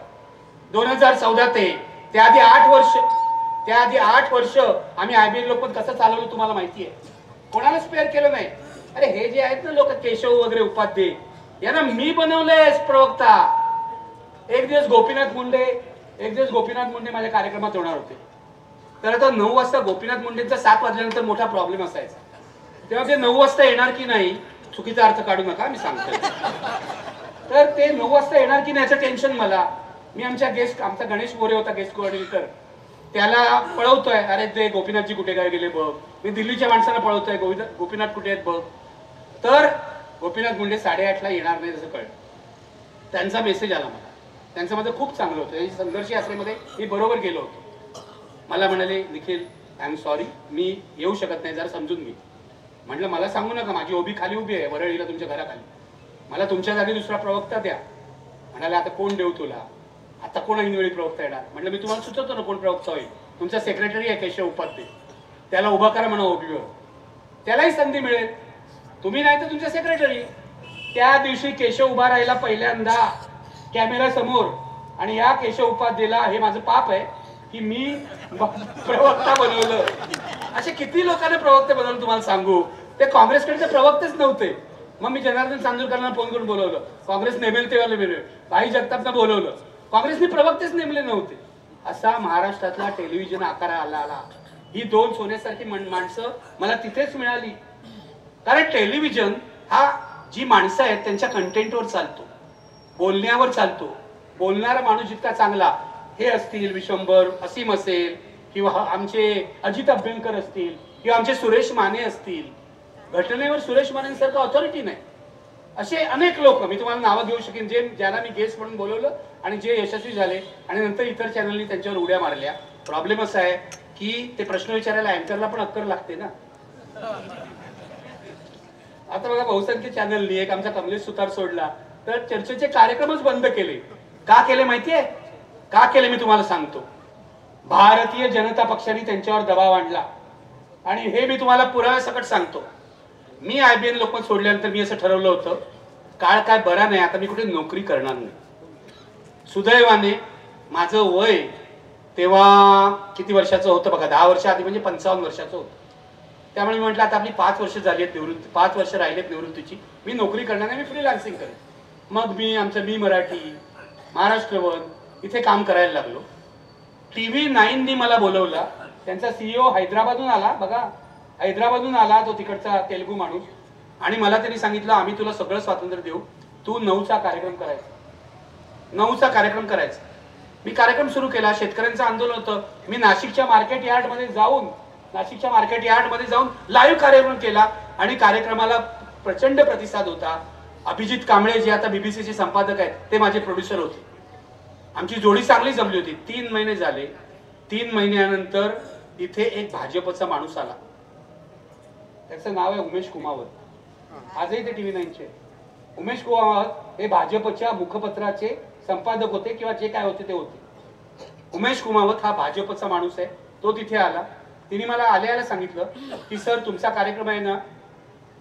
2014 ते त्याआधी 8 वर्ष आम्ही आयबीएन लोकमत कसं चालवलं तुम्हाला माहिती आहे. कोणाला स्पेअर केलं नाही. अरे हे जे आहेत ना लोक, केशव वगैरे उपाध्ये, यांना मी बनवलंय प्रवक्ता. एक दिवस गोपीनाथ मुंडे माझ्या कार्यक्रमात होणार होते. तर आता 9 वाजता गोपीनाथ मुंडेंचा 7 वाजल्यानंतर मोठा प्रॉब्लेम असायचा. तेव्हा ते 9 वाजता येणार की नाही, चुकीचा अर्थ काढू नका मी सांगतो. तर ते 9 वाजता येणार की नाही याचं टेन्शन मला. मी आमचा गणेश मोरे होता गेस्ट कोऑर्डिनेटर, त्याला पळवतोय, अरे ते गोपीनाथजी कुठे काय गेले बघ. मी दिल्लीच्या माणसांना पळवतोय, गोपीनाथ कुठे आहेत बघ. तर गोपीनाथ मुंडे 8:30ला येणार नाही जसं कळलं. त्यांचा मेसेज आला मला. त्यांचं माझं खूप चांगलं होतं. संघर्ष यात्रेमध्ये मी बरोबर गेलो होतो. मला म्हणाले निखिल आय एम सॉरी, मी येऊ शकत नाही, जरा समजून घे. म्हटलं मला सांगू नका, माझी ओबी खाली उभी आहे वरळीला तुमच्या घराखाली, मला तुमच्या जागी दुसरा प्रवक्ता द्या. म्हणाले आता कोण देऊ तुला, आता कोण ऐनवेळी प्रवक्ता येणार. म्हटलं मी तुम्हाला सुचवतो ना कोण प्रवक्ता होईल. तुमचा सेक्रेटरी आहे केशव उपाध्ये, त्याला उभा करा म्हणा ओबीवर, त्यालाही संधी मिळेल. तुम्ही नाही तर तुमचा सेक्रेटरी. त्या दिवशी केशव उभा राहिला पहिल्यांदा कॅमेरा समोर, आणि या केशव उपाध्येला हे माझं पाप आहे की मी प्रवक्ता बनवलं. असे किती लोकांना प्रवक्ते बनवलं तुम्हाला सांगू. ते काँग्रेसकडे प्रवक्तेच नव्हते. मग मी जनार्दन चांदूरकरांना फोन करून बोलवलं, काँग्रेस नेमेल तेव्हा नेमेल, भाई जगतापना बोलवलं, काँग्रेसने प्रवक्तेच नेमले नव्हते. असा महाराष्ट्रातला टेलिव्हिजन आकार आला. ही 2 सोन्यासारखी माणसं मला तिथेच मिळाली. कारण टेलिव्हिजन हा जी माणसं आहेत त्यांच्या कंटेंटवर चालतो, बोलण्यावर चालतो. बोलणारा माणूस जितका चांगला, हे असतील विश्वंभर, असीम असेल, किंवा आमचे अजित अभ्यंकर असतील किंवा आमचे सुरेश माने असतील, घटनेवर सुरेश मानेंसारखं ऑथॉरिटी नाही. असे अनेक लोक मी तुम्हाला नावं घेऊ शकेन जे ज्यांना मी गेस्ट म्हणून बोलवलं आणि जे यशस्वी झाले आणि नंतर इतर चॅनलनी त्यांच्यावर उड्या मारल्या. प्रॉब्लेम असा आहे की ते प्रश्न विचारायला अँकरला पण अक्कल लागते ना. आता बघा बहुसंख्य चॅनलनी एक आमचा कमलेश सुतार सोडला तर चर्चेचे कार्यक्रमच बंद केले. का केले माहितीये? का केले मी तुम्हाला सांगतो. भारतीय जनता पक्षाने त्यांच्यावर दबाव आणला आणि हे मी तुम्हाला पुराव्यासकट सांगतो. मी IBN लोकमत सोडल्यानंतर मी असं ठरवलं होतं, काळ काय बरा नाही, आता मी कुठे नोकरी करणार नाही. सुदैवाने माझं वय तेव्हा किती वर्षाचं होतं बघा, 10 वर्ष आधी म्हणजे 55 वर्षाचं होतं. त्यामुळे मी म्हटलं आता आपली 5 वर्ष झाली आहेत निवृत्ती, 5 वर्ष राहिलेत निवृत्तीची, मी नोकरी करणार नाही, मी फ्रीलान्सिंग करेन. मग मी आमचं मी मराठी, महाराष्ट्र वन इथे काम करायला लागलो. TV9नी मला बोलवला. त्यांचा CEO हैदराबादहून आला, बघा हैदराबादहून आला तो तिकडचा तेलुगू माणूस, आणि मला त्यांनी सांगितलं आम्ही तुला सगळं स्वातंत्र्य देऊ, तू 9चा कार्यक्रम करायचा. 9चा कार्यक्रम करायचा. मी कार्यक्रम सुरू केला. शेतकऱ्यांचं आंदोलन होतं. मी नाशिकच्या मार्केट यार्डमध्ये जाऊन लाईव्ह कार्यक्रम केला आणि कार्यक्रमाला प्रचंड प्रतिसाद होता. अभिजित कांबळे जे आता BBCचे संपादक आहेत ते माझे प्रोड्युसर होते. आमची जोडी चांगली जमली होती. 3 महिने झाले. 3 महिन्यानंतर इथे एक भाजपचा माणूस आला. त्याचं नाव आहे उमेश कुमावत. आजही ते TV9चे. उमेश कुमावत हे भाजपच्या मुखपत्राचे संपादक होते किंवा जे काय होते ते होते. उमेश कुमावत हा भाजपचा माणूस आहे. तो तिथे आला. तिने मला आल्याला सांगितलं की सर तुमचा कार्यक्रम आहे ना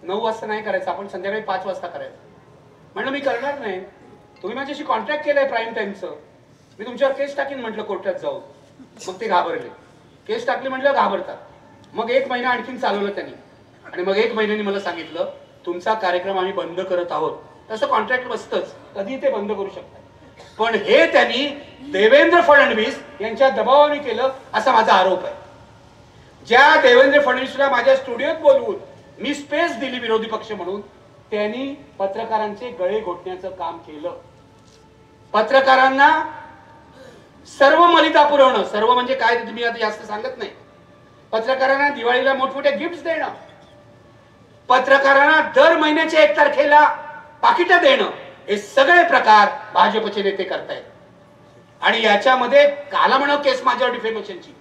9 वाजता नाही करायचा, आपण संध्याकाळी 5 वाजता करायचा. म्हणलं मी करणार नाही, तुम्ही माझ्याशी कॉन्ट्रॅक्ट केलंय प्राईम टाइमचं, मी तुमच्यावर केस टाकीन म्हटलं कोर्टात जाऊन. मग ते घाबरले. केस टाकली म्हटलं घाबरतात. मग 1 महिना आणखीन चालवलं त्यांनी आणि मग 1 महिन्याने मला सांगितलं तुमचा कार्यक्रम आम्ही बंद करत आहोत. तसं कॉन्ट्रॅक्ट बसतंच, कधी ते बंद करू शकतात. पण हे त्यांनी देवेंद्र फडणवीस यांच्या दबावाने केलं असा माझा आरोप आहे. ज्या देवेंद्र फडणवीसला माझ्या स्टुडिओत बोलवून मी स्पेस दिली विरोधी पक्ष म्हणून, त्यांनी पत्रकारांचे गळे घोटण्याचं काम केलं. पत्रकारांना सर्व मलिदा पुरवणं, सर्व म्हणजे काय ते तुम्ही आता जास्त सांगत नाही. पत्रकारांना दिवाळीला मोठमोठे गिफ्ट देणं, पत्रकारांना दर महिन्याच्या 1 तारखेला पाकिटं देणं, हे सगळे प्रकार भाजपचे नेते करतायत. आणि याच्यामध्ये काला म्हणावं केस माझ्यावर डिफेमेशनची,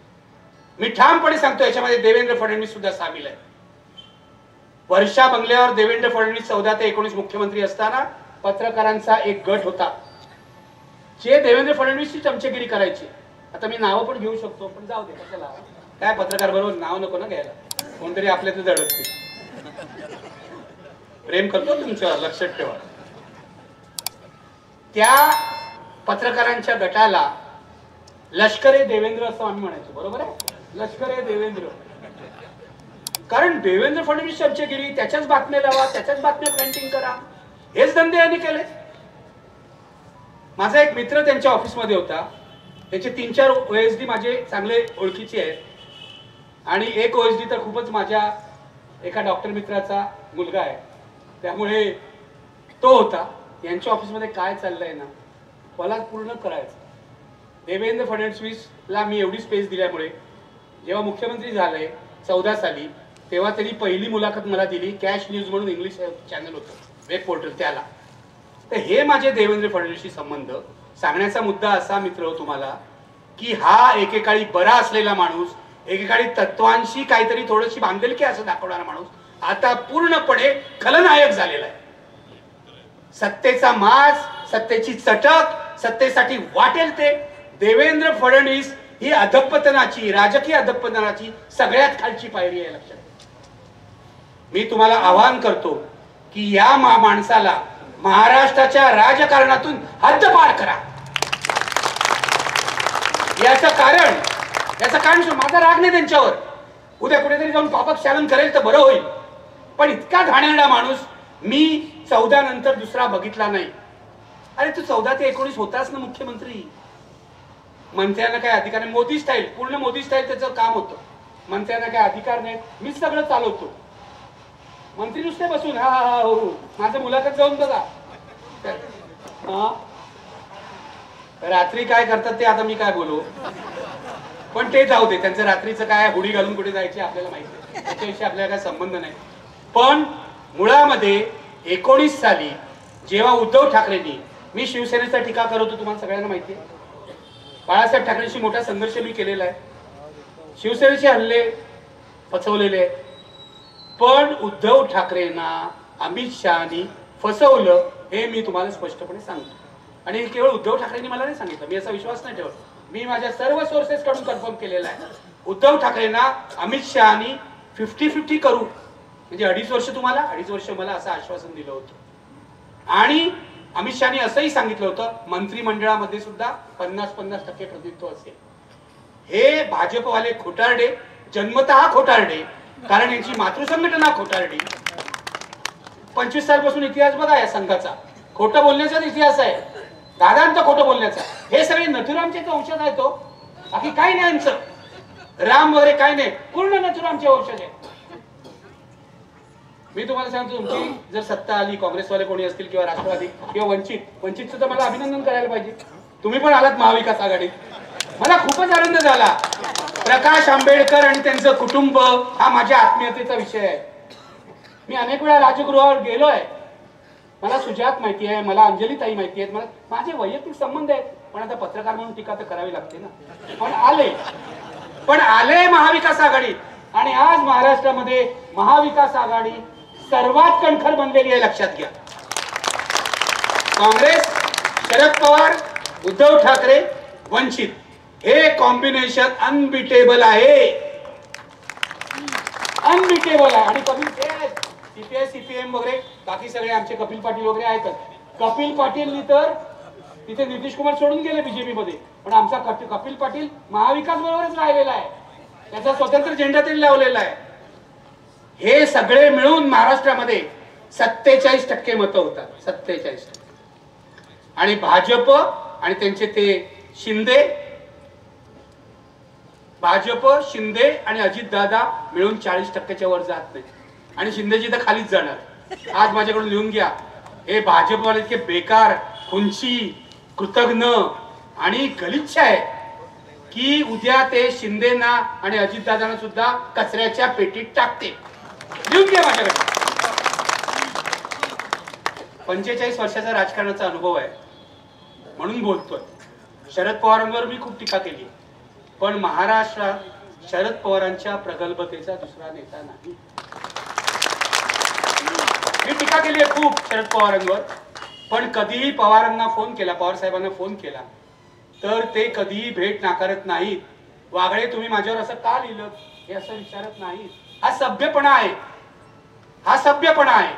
मी ठामपणे सांगतो याच्यामध्ये देवेंद्र फडणवीस सुद्धा सामील आहे. वर्षा बंगल्यावर देवेंद्र फडणवीस 14 ते 19 मुख्यमंत्री असताना पत्रकारांचा एक गट होता जे देवेंद्र फडणवीसची चमचेगिरी करायची. आता मी नावं पण घेऊ शकतो पण जाऊ दे, कशाला काय पत्रकार बरोबर नाव नको ना घ्यायला, कोणतरी आपल्यातच अडकते. प्रेम करतो तुमच्यावर, लक्षात ठेवा. त्या पत्रकारांच्या गटाला लष्करे देवेंद्र असं आम्ही म्हणायचो, बरोबर आहे, लष्करे देवेंद्र. कारण देवेंद्र फडणवीस चमचेगिरी, त्याच्याच बातम्या लावा, त्याच्याच बातम्या प्रिंटिंग करा, हेच धंदे यांनी केले. माझा एक मित्र त्यांच्या ऑफिसमध्ये होता, त्याचे 3-4 OSD माझे चांगले ओळखीचे आहेत आणि एक OSD तर खूपच माझ्या एका डॉक्टर मित्राचा मुलगा आहे, त्यामुळे तो होता. यांच्या ऑफिसमध्ये काय चाललंय ना मला पूर्ण करायचं. देवेंद्र फडणवीसला मी एवढी स्पेस दिल्यामुळे जेव्हा मुख्यमंत्री झाले 14 साली, तेव्हा त्यांनी पहिली मुलाखत मला दिली. कॅश न्यूज म्हणून इंग्लिश चॅनल होतं, वेब पोर्टल, त्याला. तर हे माझे देवेंद्र फडणवीसशी संबंध. सांगण्याचा मुद्दा असा मित्र तुम्हाला की हा एकेकाळी बरा असलेला माणूस, एकेकाळी तत्वांशी काहीतरी थोडीशी बांधिलकी असं दाखवणारा माणूस आता पूर्णपणे खलनायक झालेला आहे. सत्तेचा माज, सत्तेची चटक, सत्तेसाठी वाटेल ते. देवेंद्र फडणवीस ही अधपतनाची, राजकीय अधपतनाची सगळ्यात खालची पायरी आहे, लक्षात. मी तुम्हाला आवाहन करतो की या माणसाला महाराष्ट्राच्या राजकारणातून हद्दपार करा. याचं कारण माझा राग नाही त्यांच्यावर, उद्या कुठेतरी जाऊन पापक्षालन करेल तर बरं होईल, पण इतका घाणेरडा माणूस मी 14 नंतर दुसरा बघितला नाही. अरे तू 14 ते 19 होतास ना मुख्यमंत्री. मंत्र्यांना काय अधिकार नाही, मोदी स्टाईल, पूर्ण मोदी स्टाईल त्याचं काम होतं. मंत्र्यांना काय अधिकार नाही, मीच सगळं चालवतो. मंत्री नुसते बसून हा हा हो, माझं मुलाखत जाऊन बघा. रात्री काय करतात ते आता मी काय बोलू, पण ते जाऊ दे, त्यांचं रात्रीचं काय हुडी घालून कुठे जायचे आपल्याला माहिती आहे, त्याच्याविषयी आपल्याला काय संबंध नाही. पण मुळामध्ये 19 साली जेव्हा उद्धव ठाकरेंनी, मी शिवसेनेचा टीका करत होतो तुम्हाला सगळ्यांना माहिती आहे, बाळासाहेब ठाकरेंशी मोठा संघर्ष मी केलेला आहे, शिवसेनेचे हल्ले पचवलेले आहेत, पण उद्धव ठाकरेंना अमित शहानी फसवलं हे मी तुम्हाला स्पष्टपणे सांगतो. आणि केवळ उद्धव ठाकरेंनी मला नाही सांगितलं, मी असा विश्वास नाही ठेवत, मी माझ्या सर्व सोर्सेस कडून कन्फर्म केलेला आहे. उद्धव ठाकरेंना अमित शहानी 50-50 करू, म्हणजे 2.5 वर्ष तुम्हाला 2.5 वर्ष मला असं आश्वासन दिलं होतं. आणि अमित शहानी असंही सांगितलं होतं मंत्रिमंडळामध्ये सुद्धा 50-50% प्रतिनिधित्व असेल. हे भाजपवाले खोटारडे, जन्मतः खोटारडे, कारण यांची मातृसंघटना खोटारडी. 25 सालपासून इतिहास बघा या संघाचा, खोटं बोलण्याचाच इतिहास आहे, दादांत खोटं बोलण्याचा. हे सगळे नथुरामचे वंशज आहेत, तो बाकी काही नाही यांचं, राम वगैरे काही नाही, पूर्ण नथुरामचे वंशज आहेत. मी तुम्हाला सांगतो, तुमची जर सत्ता आली, काँग्रेसवाले कोणी असतील किंवा राष्ट्रवादी किंवा वंचितचं तर मला अभिनंदन करायला पाहिजे. तुम्ही पण आलात महाविकास आघाडीत, मला खूपच आनंद झाला. प्रकाश आंबेडकर आणि त्यांचं कुटुंब हा माझ्या आत्मीयतेचा विषय आहे. मी अनेक वेळा राजगृहावर गेलोय, मला सुजात माहिती आहे, मला अंजली ताई माहिती आहेत, मला माझे वैयक्तिक संबंध आहेत. पण आता पत्रकार म्हणून टीका तर करावी लागते ना. पण आले महाविकास आघाडी, आणि आज महाराष्ट्रामध्ये महाविकास आघाडी सर्वात कणखर बनलेली आहे, लक्षात घ्या. काँग्रेस, शरद पवार, उद्धव ठाकरे, वंचित, हे कॉम्बिनेशन अनबिटेबल आहे, अनबिटेबल आहे. आणि सीपीआय सीपीएम वगैरे बाकी सगळे आमचे कपिल पाटील वगैरे आहेत. कपिल पाटील तर तिथे नितीश कुमार सोडून गेले बीजेपी मध्ये, पण आमचा कपिल पाटील महाविकास बरोबरच राहिलेला आहे, त्याचा स्वतंत्र झेंडा त्यांनी लावलेला आहे. हे सगळे मिळून महाराष्ट्रामध्ये 47% मतं होतात, 47%. आणि भाजप आणि त्यांचे ते शिंदे आणि अजितदादा मिळून 40%च्या वर जात नाही, आणि शिंदेजी तर खालीच जाणार. आज माझ्याकडून लिहून घ्या, हे भाजपवाले इतके बेकार, खुंची, कृतज्ञ आणि गलिच्छ आहे की उद्या ते शिंदेना आणि अजितदादांना सुद्धा कचऱ्याच्या पेटीत टाकते. लिहून घ्या माझ्याकडे. 45 वर्षाचा राजकारणाचा अनुभव आहे म्हणून बोलतोय. शरद पवारांवर मी खूप टीका केली, पण महाराष्ट्रात शरद पवारांच्या प्रगल्भतेचा दुसरा नेता नाही. मी टीका केली आहे खूप शरद पवारांवर, पण कधीही पवारांना फोन केला, पवार साहेबांना फोन केला तर ते कधीही भेट नाकारत नाहीत. वागळे तुम्ही माझ्यावर असं का लिहिलं हे असं विचारत नाहीत. हा सभ्यपणा आहे, हा सभ्यपणा आहे.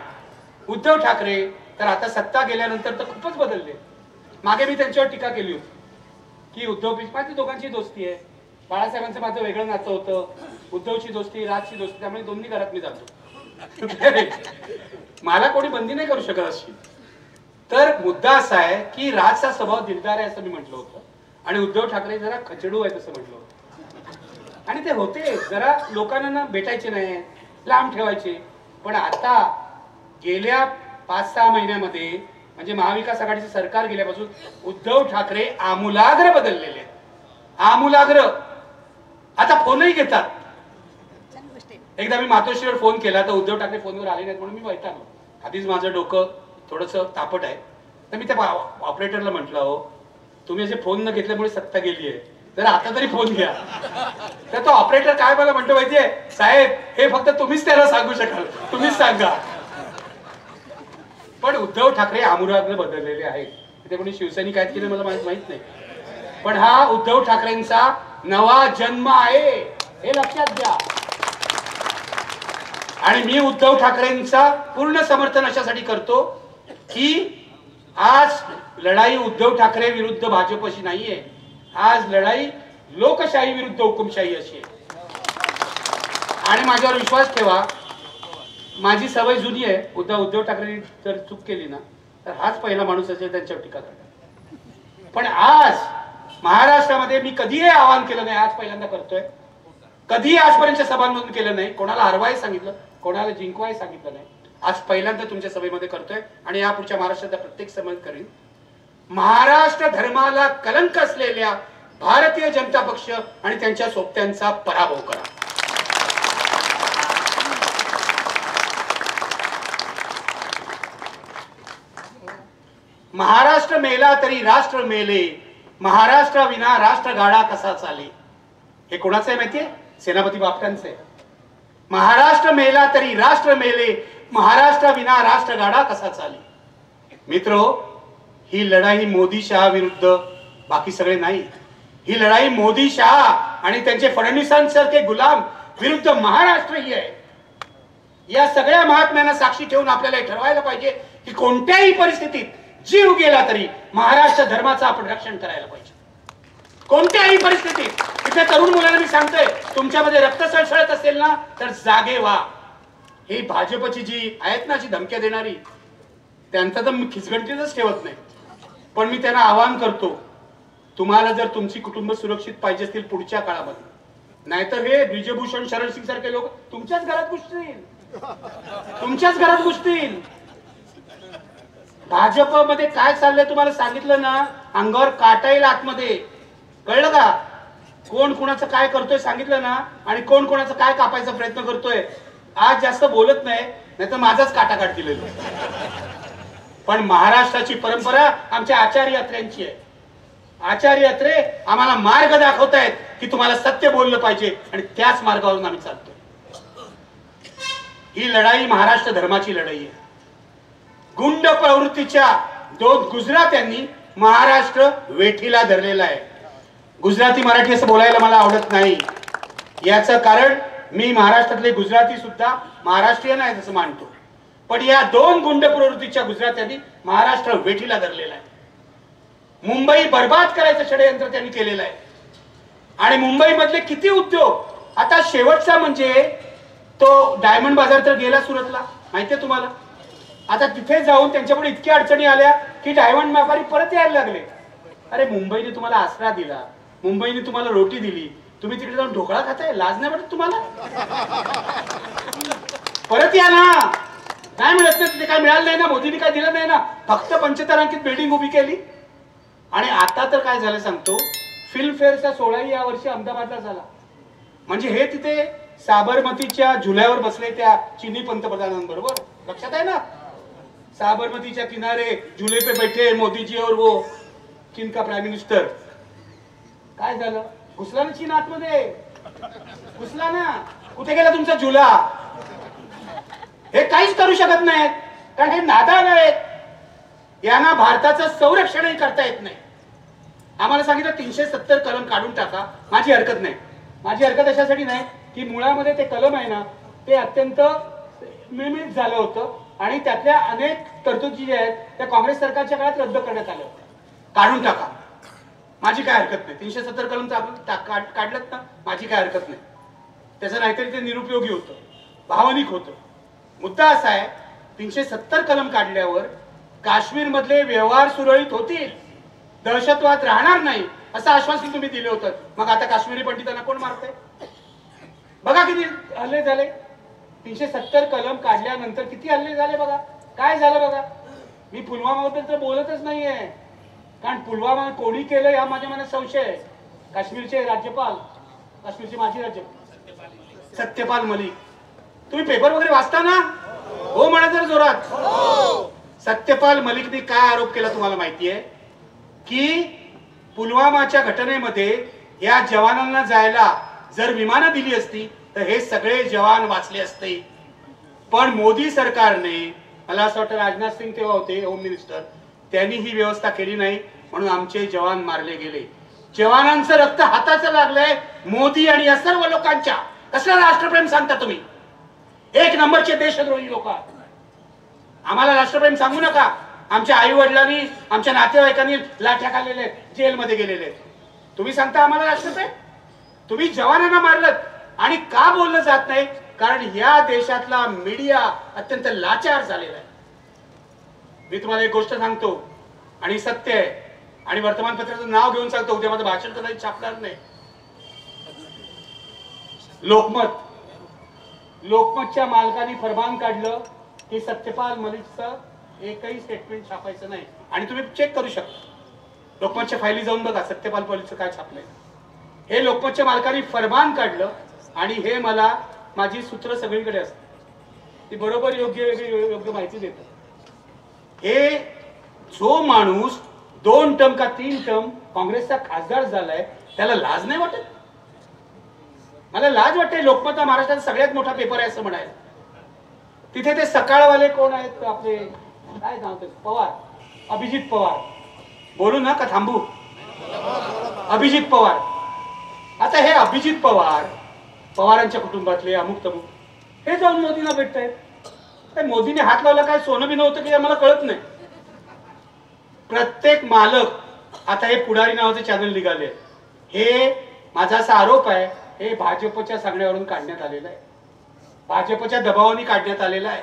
उद्धव ठाकरे तर आता सत्ता गेल्यानंतर तर खूपच बदलले. मागे मी त्यांच्यावर टीका केली होती की उद्धव माझी दोघांची दोस्ती आहे, बाळासाहेबांचं माझं वेगळं नातं होतं, उद्धवची दोस्ती, राजची दोस्ती, त्यामुळे दोन्ही घरात मी जातो. मला कोणी बंदी नाही करू शकत अशी. तर मुद्दा असा आहे की राजचा स्वभाव दिलदार आहे असं मी म्हटलं होतं, आणि उद्धव ठाकरे जरा खचडू आहेत असं म्हटलं होतं. आणि ते होते, जरा लोकांना भेटायचे नाही, लांब ठेवायचे. पण आता गेल्या 5-6 महिन्यामध्ये, म्हणजे महाविकास आघाडीचं सरकार गेल्यापासून उद्धव ठाकरे आमूलाग्र बदललेले, आमूलाग्र. आता फोनही घेतात. एकदा मी मातोश्रीवर फोन केला तर उद्धव ठाकरे फोनवर आले नाहीत म्हणून मी वैतागलो. आधीच माझं डोकं थोडंसं तापट आहे. तर मी त्या ऑपरेटरला म्हटलं, हो तुम्ही असे फोन न घेतल्यामुळे सत्ता गेली आहे, तर आता तरी फोन घ्या. तर तो ऑपरेटर काय मला म्हणतो माहितीये, साहेब हे फक्त तुम्हीच त्याला सांगू शकाल, तुम्हीच सांगा. पण उद्धव ठाकरे आमूलाग्र बदललेले आहेत. ते कोणी शिवसैनिक आहेत की मला माहित नाही, पण हा उद्धव ठाकरेंचा नवा जन्म आहे, हे लक्षात घ्या. आणि मी उद्धव ठाकरेंचा पूर्ण समर्थन अशासाठी करतो की आज लढाई उद्धव ठाकरे विरुद्ध भाजपशी नाहीये, आज लढाई लोकशाही विरुद्ध हुकुमशाही अशी आहे. आणि माझ्यावर विश्वास ठेवा, माझी सवय जुनी आहे. उद्धव ठाकरे जर चूक केली ना तर हाच पहिला माणूस असेल त्यांच्यावर टीका करणार. पण आज महाराष्ट्रामध्ये मी कधीही आवाहन केलं नाही, आज पहिल्यांदा करतोय. कधीही आजपर्यंत सभांमधून केलं नाही, कोणाला हरवाय सांगितलं, कोणाला जिंकवाय सांगितलं नाही. आज पहिल्यांदा तुमच्या सभेमध्ये करतोय आणि यापुढच्या महाराष्ट्राच्या प्रत्येक सभेत करीन. महाराष्ट्र धर्माला कलंक असलेल्या भारतीय जनता पक्ष आणि त्यांच्या सोबत्यांचा पराभव करा. महाराष्ट्र मेला तरी राष्ट्र मेले, महाराष्ट्राविना राष्ट्र गाडा कसा चाले. हे कोणाचं आहे माहितीये? सेनापती बापटांचं आहे. महाराष्ट्र मेला तरी राष्ट्र मेले, महाराष्ट्राविना राष्ट्र गाडा कसा चाले. मित्रो, ही लढाई मोदी शहा विरुद्ध बाकी सगळे नाही. ही लढाई मोदी शहा आणि त्यांचे फडणवीसांसारखे गुलाम विरुद्ध महाराष्ट्र ही आहे. या सगळ्या महात्म्यांना साक्षी ठेवून आपल्याला हे ठरवायला पाहिजे की कोणत्याही परिस्थितीत जीव गेला तरी महाराष्ट्र धर्माचं आपण रक्षण करायला पाहिजे. कोणत्याही परिस्थितीत. इथे तरुण मुलांना मी सांगतोय, तुमच्यामध्ये रक्त सळसळत असेल ना तर जागे व्हा. ही भाजपची जी आहेत ना, अशी धमक्या देणारी, त्यांचा तर मी खिचगंटीतच ठेवत नाही. पण मी त्यांना आवाहन करतो, तुम्हाला जर तुमची कुटुंब सुरक्षित पाहिजे असतील पुढच्या काळामध्ये, नाहीतर हे ब्रिजभूषण शरण सिंग सारखे लोक तुमच्याच घरात घुसतील, तुमच्याच घरात घुसतील. भाजपमध्ये काय चाललंय तुम्हाला सांगितलं ना, अंगावर काटा येईल आतमध्ये. कळलं का? कोण कोणाचं काय करतोय सांगितलं ना, आणि कोण कोणाचं काय कापायचा प्रयत्न करतोय. आज जास्त बोलत नाही, नाहीतर माझाच काटा काढतील. पण महाराष्ट्राची परंपरा आमच्या आचार्य यात्र्यांची आहे. आचार्य यात्रे आम्हाला मार्ग दाखवतायत की तुम्हाला सत्य बोललं पाहिजे, आणि त्याच मार्गावरून आम्ही चालतो. ही लढाई महाराष्ट्र धर्माची लढाई आहे. गुंड प्रवृत्तीच्या दोन गुजरात्यांनी महाराष्ट्र वेठीला धरलेला आहे. गुजराती मराठी असं बोलायला मला आवडत नाही. याचं कारण मी महाराष्ट्रातले गुजराती सुद्धा महाराष्ट्रीयन आहेत असं मानतो. पण या दोन गुंड प्रवृत्तीच्या गुजरात्यांनी महाराष्ट्र वेठीला धरलेला आहे. मुंबई बर्बाद करायचं षडयंत्र त्यांनी केलेलं आहे. आणि मुंबई मधले किती उद्योग, आता शेवटचा म्हणजे तो डायमंड बाजार तर गेला सुरतला, माहितीये तुम्हाला. आता तिथे जाऊन त्यांच्यापुढे इतक्या अडचणी आल्या की डायमंड व्यापारी परत यायला लागले. अरे मुंबईने तुम्हाला आसरा दिला, मुंबईने तुम्हाला रोटी दिली, तुम्ही तिकडे जाऊन ढोकळा खाताय, लाज नाही वाटत तुम्हाला? परत या ना. नाही मिळत नाही, तिथे काय मिळालं नाही ना, मोदींनी काय दिलं नाही ना, फक्त पंचतारांकित बिल्डिंग उभी केली. आणि आता तर काय झालं सांगतो, फिल्मफेअरचा सोहळाही या वर्षी अहमदाबादला झाला. म्हणजे हे तिथे साबरमतीच्या झुल्यावर बसले त्या चिनी पंतप्रधानांबरोबर. लक्षात आहे ना? साबरमतीच्या किनारे झुले पे बैठे मोदी जी और वो चीन का प्राइम मिनिस्टर. काय झालं? घुसला ना चीन आतमध्ये, घुसला ना. कुठे गेला तुमचा झुला? हे काहीच करू शकत नाहीत, कारण हे नादान आहेत. यांना भारताचं संरक्षणही करता येत नाही. आम्हाला सांगितलं 370 कलम काढून टाका. माझी हरकत नाही. माझी हरकत अशासाठी नाही की मुळामध्ये ते कलम आहे ना, ते अत्यंत मिळमिळीत झालं होतं आणि त्यातल्या अनेक तरतुदी ज्या आहेत त्या काँग्रेस सरकारच्या काळात रद्द करण्यात आल्या होत्या. काढून टाका, माझी काय हरकत नाही. 370 कलम तर आपण काढलंत ना, माझी काय हरकत नाही. त्याचं नाहीतरी ते निरुपयोगी होतं, भावनिक होतं. मुद्दा असा आहे, 370 कलम काढल्यावर काश्मीर मधले व्यवहार सुरळीत होतील, दहशतवाद राहणार नाही असं आश्वासन तुम्ही दिले होतं. मग आता काश्मीरी पंडितांना कोण मारतंय? बघा किती हल्ले झाले. 370 कलम काढल्यानंतर किती हल्ले झाले बघा. काय झालं बघा. मी पुलवामाबद्दल तर बोलतच नाहीये, कारण पुलवामा कोणी केलं या माझ्या मनात संशय आहे. काश्मीरचे राज्यपाल, काश्मीरचे माजी राज्यपाल सत्यपाल मलिक. तुम्ही पेपर वगैरे वाचता ना? हो म्हणा जर जोरात. सत्यपाल मलिकने काय आरोप केला तुम्हाला माहितीये की पुलवामाच्या घटनेमध्ये या जवानांना जायला जर विमानं दिली असती तर हे सगळे जवान वाचले असते. पण मोदी सरकारने, मला असं वाटतं राजनाथ सिंग तेव्हा होते होम मिनिस्टर, त्यांनी ही व्यवस्था केली नाही, म्हणून आमचे जवान मारले गेले. जवानांचं रक्त हाताचं लागलंय मोदी आणि या सर्व लोकांच्या. कसलं राष्ट्रप्रेम सांगता तुम्ही? एक नंबरचे देशद्रोही लोक. आम्हाला राष्ट्रप्रेम सांगू नका. आमच्या आई वडिलांनी, आमच्या नातेवाईकांनी लाठ्या खाल्लेले, जेलमध्ये गेलेले. तुम्ही सांगता आम्हाला राष्ट्रप्रेम? तुम्ही जवानांना मारलं. आणि का बोललं जात नाही? कारण या देशातला मीडिया अत्यंत लाचार झालेला आहे. मी तुम्हाला एक गोष्ट सांगतो आणि सत्य आहे, आणि वर्तमानपत्राचं नाव घेऊन सांगतो, उद्या माझं भाषण तर काही छापणार नाही. लोकमतच्या मालकांनी फरमान काढलं की सत्यपाल मलिकचं एकही स्टेटमेंट छापायचं नाही. आणि तुम्ही चेक करू शकता. लोकमतच्या फायली जाऊन बघा सत्यपाल पॉलिसचं काय छापलंय. हे लोकमतच्या मालकांनी फरमान काढलं आणि हे मला माझी सूत्र सगळीकडे असतात ती बरोबर योग्य माहिती देतात. हे जो माणूस 2 टर्म का 3 टर्म काँग्रेसचा खासदार झालाय त्याला लाज नाही वाटत. मला लाज वाटते. लोकमत हा महाराष्ट्रात सगळ्यात मोठा पेपर आहे असं म्हणायला. तिथे ते सकाळवाले कोण आहेत आपले काय नाव ते पवार अभिजित पवार बोलू ना का थांबू. अभिजित पवार. आता हे अभिजित पवार पवारांच्या कुटुंबातले अमुक तमुक हे जाऊन मोदींना भेटतायत. मोदीने हात लावला काय सोनं बी नव्हतं की मला कळत नाही. प्रत्येक मालक आता हे पुढारी नावाचे चॅनल निघाले. हे माझा असा आरोप आहे हे भाजपच्या सांगण्यावरून काढण्यात आलेलं आहे. भाजपच्या दबावाने काढण्यात आलेला आहे.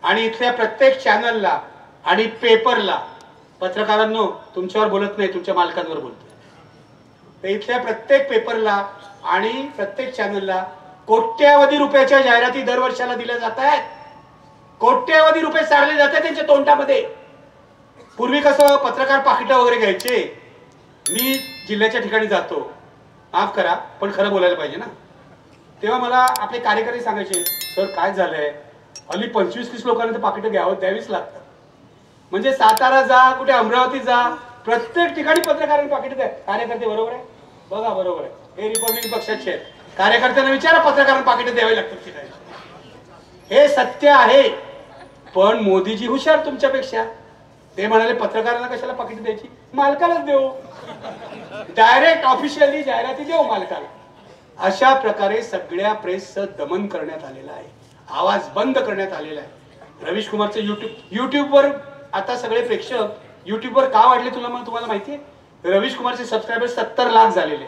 आणि इथल्या प्रत्येक चॅनलला आणि पेपरला पत्रकारांनो तुमच्यावर बोलत नाही तुमच्या मालकांवर बोलतो. तर इथल्या प्रत्येक पेपरला आणि प्रत्येक चॅनलला कोट्यावधी रुपयाच्या जाहिराती दरवर्षाला दिल्या जात आहेत. कोट्यावधी रुपये सारले जातात त्यांच्या तोंडामध्ये. पूर्वी कसं पत्रकार पाकिटं वगैरे घ्यायचे. मी जिल्ह्याच्या ठिकाणी जातो माफ करा पण खरं बोलायला पाहिजे ना. तेव्हा मला आपले कार्यकर्ते सांगायचे सर काय झालंय हल्ली 25-30 लोकांना पाकिटं द्यावीच लागतात. म्हणजे सातारा जा कुठे अमरावती जा प्रत्येक ठिकाणी पत्रकारांनी पाकिटं द्या. कार्यकर्ते बरोबर आहे बघा बरोबर आहे. हे रिपब्लिकन पक्षाचे आहेत. कार्यकर्त्यांना विचारा पत्रकारांना पाकिटं द्यावी लागतात की नाही. हे सत्य आहे. पण मोदीजी हुशार तुमच्यापेक्षा. ते म्हणाले पत्रकारांना कशाला पाकिटं द्यायची मालकालाच देऊ. डायरेक्ट ऑफिशियली जाहिराती देऊ मालकाला. अशा प्रकारे सगळ्या प्रेसचं दमन करण्यात आलेलं आहे. आवाज बंद करण्यात आलेला आहे. रवीश कुमारचं युट्यूबवर आता सगळे प्रेक्षक युट्यूबवर का वाढले तुम्हाला माहिती आहे. रवीश कुमारचे सबस्क्रायबर 70 लाख झालेले.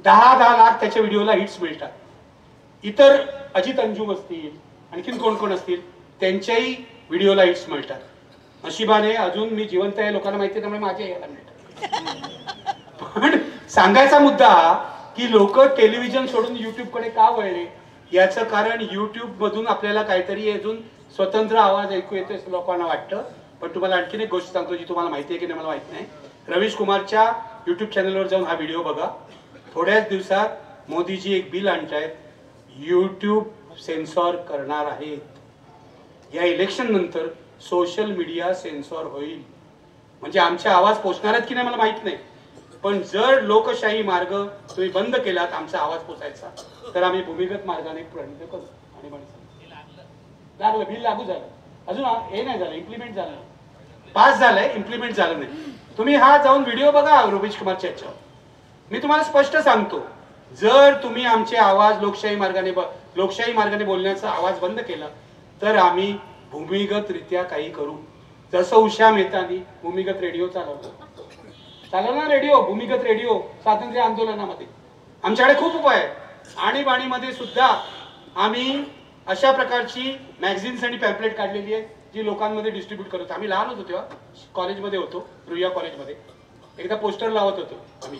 10 लाख त्याच्या व्हिडिओला हिट्स मिळतात. इतर अजित अंजुम असतील आणखीन कोण कोण असतील त्यांच्याही व्हिडिओला हिट्स मिळतात. नशिबाने अजून मी जिवंत आहे लोकांना माहिती आहे त्यामुळे माझ्या यायला मिळतात. पण सांगायचा मुद्दा की लोक टेलिव्हिजन सोडून युट्यूबकडे का वळले याचं कारण युट्यूब मधून आपल्याला काहीतरी अजून स्वतंत्र आवाज ऐकू येतो असं लोकांना वाटतं. पण तुम्हाला आणखीन एक गोष्ट सांगतो जी तुम्हाला माहिती आहे की नाही मला माहित नाही. रवीश कुमारच्या युट्यूब चॅनलवर जाऊन हा व्हिडिओ बघा. थोड्याच दिवसात मोदीजी एक बिल आणतायत. युट्यूब सेन्सॉर करणार आहेत. या इलेक्शन नंतर सोशल मीडिया सेन्सॉर होईल. म्हणजे आमचे आवाज पोचणार आहेत की नाही मला माहित नाही. पण जर लोकशाही मार्ग तुम्ही बंद केलात आमचा आवाज पोचायचा तर आम्ही भूमिगत मार्गाने प्रयत्न करू. आणि लागलं बिल लागू झालं अजून हे नाही झालं इम्प्लिमेंट झालं पास झालंय इम्प्लिमेंट झालं नाही. तुम्ही हा जाऊन व्हिडिओ बघा रवीश कुमारच्या याच्यावर. मी तुम्हाला स्पष्ट सांगतो जर तुम्ही आमचे आवाज लोकशाही मार्गाने बोलण्याचा आवाज बंद केला तर आम्ही भूमिगतरित्या काही करू. जसं उषा मेहतानी भूमिगत रेडिओ चालवला रेडिओ भूमिगत रेडिओ स्वातंत्र्य आंदोलनामध्ये. आमच्याकडे खूप उपाय आहेत. आणीबाणीमध्ये सुद्धा आम्ही अशा प्रकारची मॅगझिन्स आणि पॅम्पलेट काढलेली आहे जी लोकांमध्ये डिस्ट्रीब्यूट करतो. आम्ही लहान होतो तेव्हा कॉलेजमध्ये होतो रुईया कॉलेजमध्ये. एकदा पोस्टर लावत होतो आम्ही.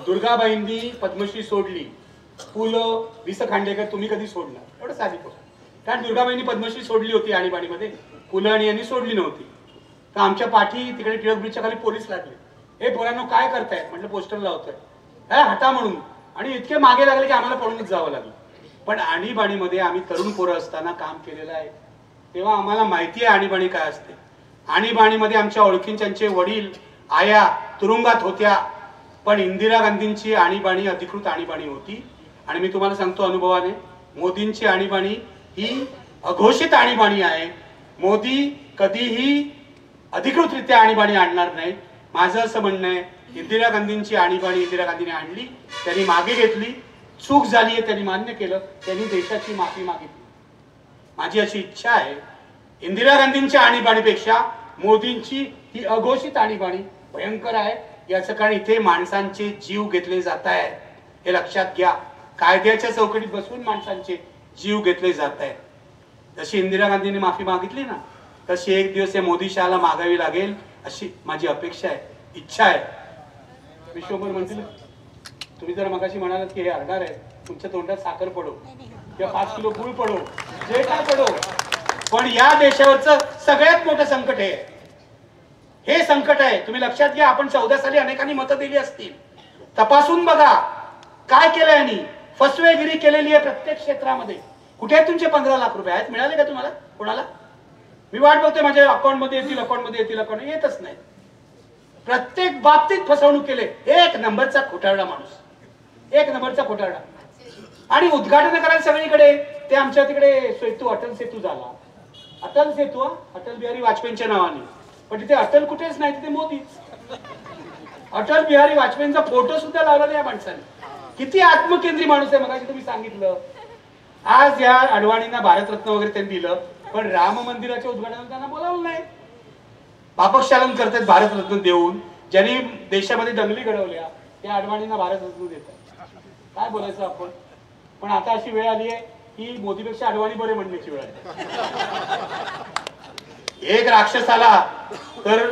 दुर्गाबाईंनी पद्मश्री सोडली पु ल वि स खांडेकर तुम्ही कधी सोडणार. एवढं साधी गोष्ट. कारण दुर्गाबाईंनी पद्मश्री सोडली होती आणीबाणीमध्ये पु ल आणि यांनी सोडली नव्हती. तर आमच्या पाठी तिकडे टिळक ब्रिजच्या खाली पोलीस लागले. हे पोरांनो काय करतायत म्हटलं पोस्टर लावतोय हटा म्हणून. आणि इतके मागे लागले की आम्हाला पळूनच जावं लागलं. पण आणीबाणीमध्ये आम्ही तरुण पोरं असताना काम केलेलं आहे तेव्हा आम्हाला माहिती आहे आणीबाणी काय असते. आणीबाणीमध्ये आमच्या ओळखींचे वडील आया तुरुंगात होत्या. पण इंदिरा गांधींची आणीबाणी अधिकृत आणीबाणी होती. आणि मी तुम्हाला सांगतो अनुभवाने मोदींची आणीबाणी ही अघोषित आणीबाणी आहे. मोदी कधीही अधिकृतरित्या आणीबाणी आणणार नाही. माझं असं म्हणणं आहे इंदिरा गांधींची आणीबाणी इंदिरा गांधीने आणली त्यांनी मागे घेतली. चूक झाली आहे त्यांनी मान्य केलं. त्यांनी देशाची माफी मागितली. माझी अशी इच्छा आहे इंदिरा गांधींच्या आणीबाणीपेक्षा मोदींची ही अघोषित आणीबाणी भयंकर आहे. याचं कारण इथे माणसांचे जीव घेतले जात आहेत हे लक्षात घ्या. कायद्याच्या चौकटीत बसून माणसांचे जीव घेतले जात आहेत. जशी इंदिरा गांधींनी माफी मागितली ना तशी एक दिवस या मोदी शहाला मागावी लागेल अशी माझी अपेक्षा आहे इच्छा आहे. विश्वभर म्हणतील तुम्ही जर मगाशी म्हणालात की हे हरणार आहे तुमच्या तोंडात साखर पडो किंवा 5 किलो गुळ पडो जे काय पडो. पण या देशावरचं सगळ्यात मोठं संकट हे हे संकट आहे. तुम्ही लक्षात घ्या, आपण 14 साली अनेकांनी मतं दिली असतील. तपासून बघा काय केलंय यांनी. फसवेगिरी केलेली आहे प्रत्येक क्षेत्रामध्ये. कुठे आहेत तुमचे 15 लाख रुपये? आहेत? मिळाले का तुम्हाला? कोणाला? मी वाट बघतोय माझ्या अकाउंटमध्ये येतील, अकाउंटमध्ये येतील, अकाउंट येतच नाही. प्रत्येक बाबतीत फसवणूक केले. एक नंबरचा खोटारडा माणूस, एक नंबरचा खोटारडा. आणि उद्घाटन करायला सगळीकडे ते आमच्या तिकडे सेतू, अटल सेतू झाला. अटल सेतू, अटल बिहारी वाजपेयींच्या नावाने, पण तिथे अटल कुठेच नाही, तिथे मोदीच. अटल बिहारी वाजपेयींचा फोटो सुद्धा लावला नाही या माणसाने. किती आत्मकेंद्री माणूस आहे. मगाशी तुम्ही सांगितलं, आज या अडवाणींना भारतरत्न वगैरे त्यांनी दिलं, पण राम मंदिराच्या उद्घाटनाला त्यांना बोलावलं नाही. पापक्षालन करतात भारतरत्न देऊन. ज्यांनी देशामध्ये दंगली घडवल्या त्या अडवाणींना भारतरत्न देतात. काय बोलायचं आपण? पण आता अशी वेळ आली आहे की मोदीपेक्षा अडवाणी बरे म्हणण्याची वेळ आहे. एक राक्षस आला तर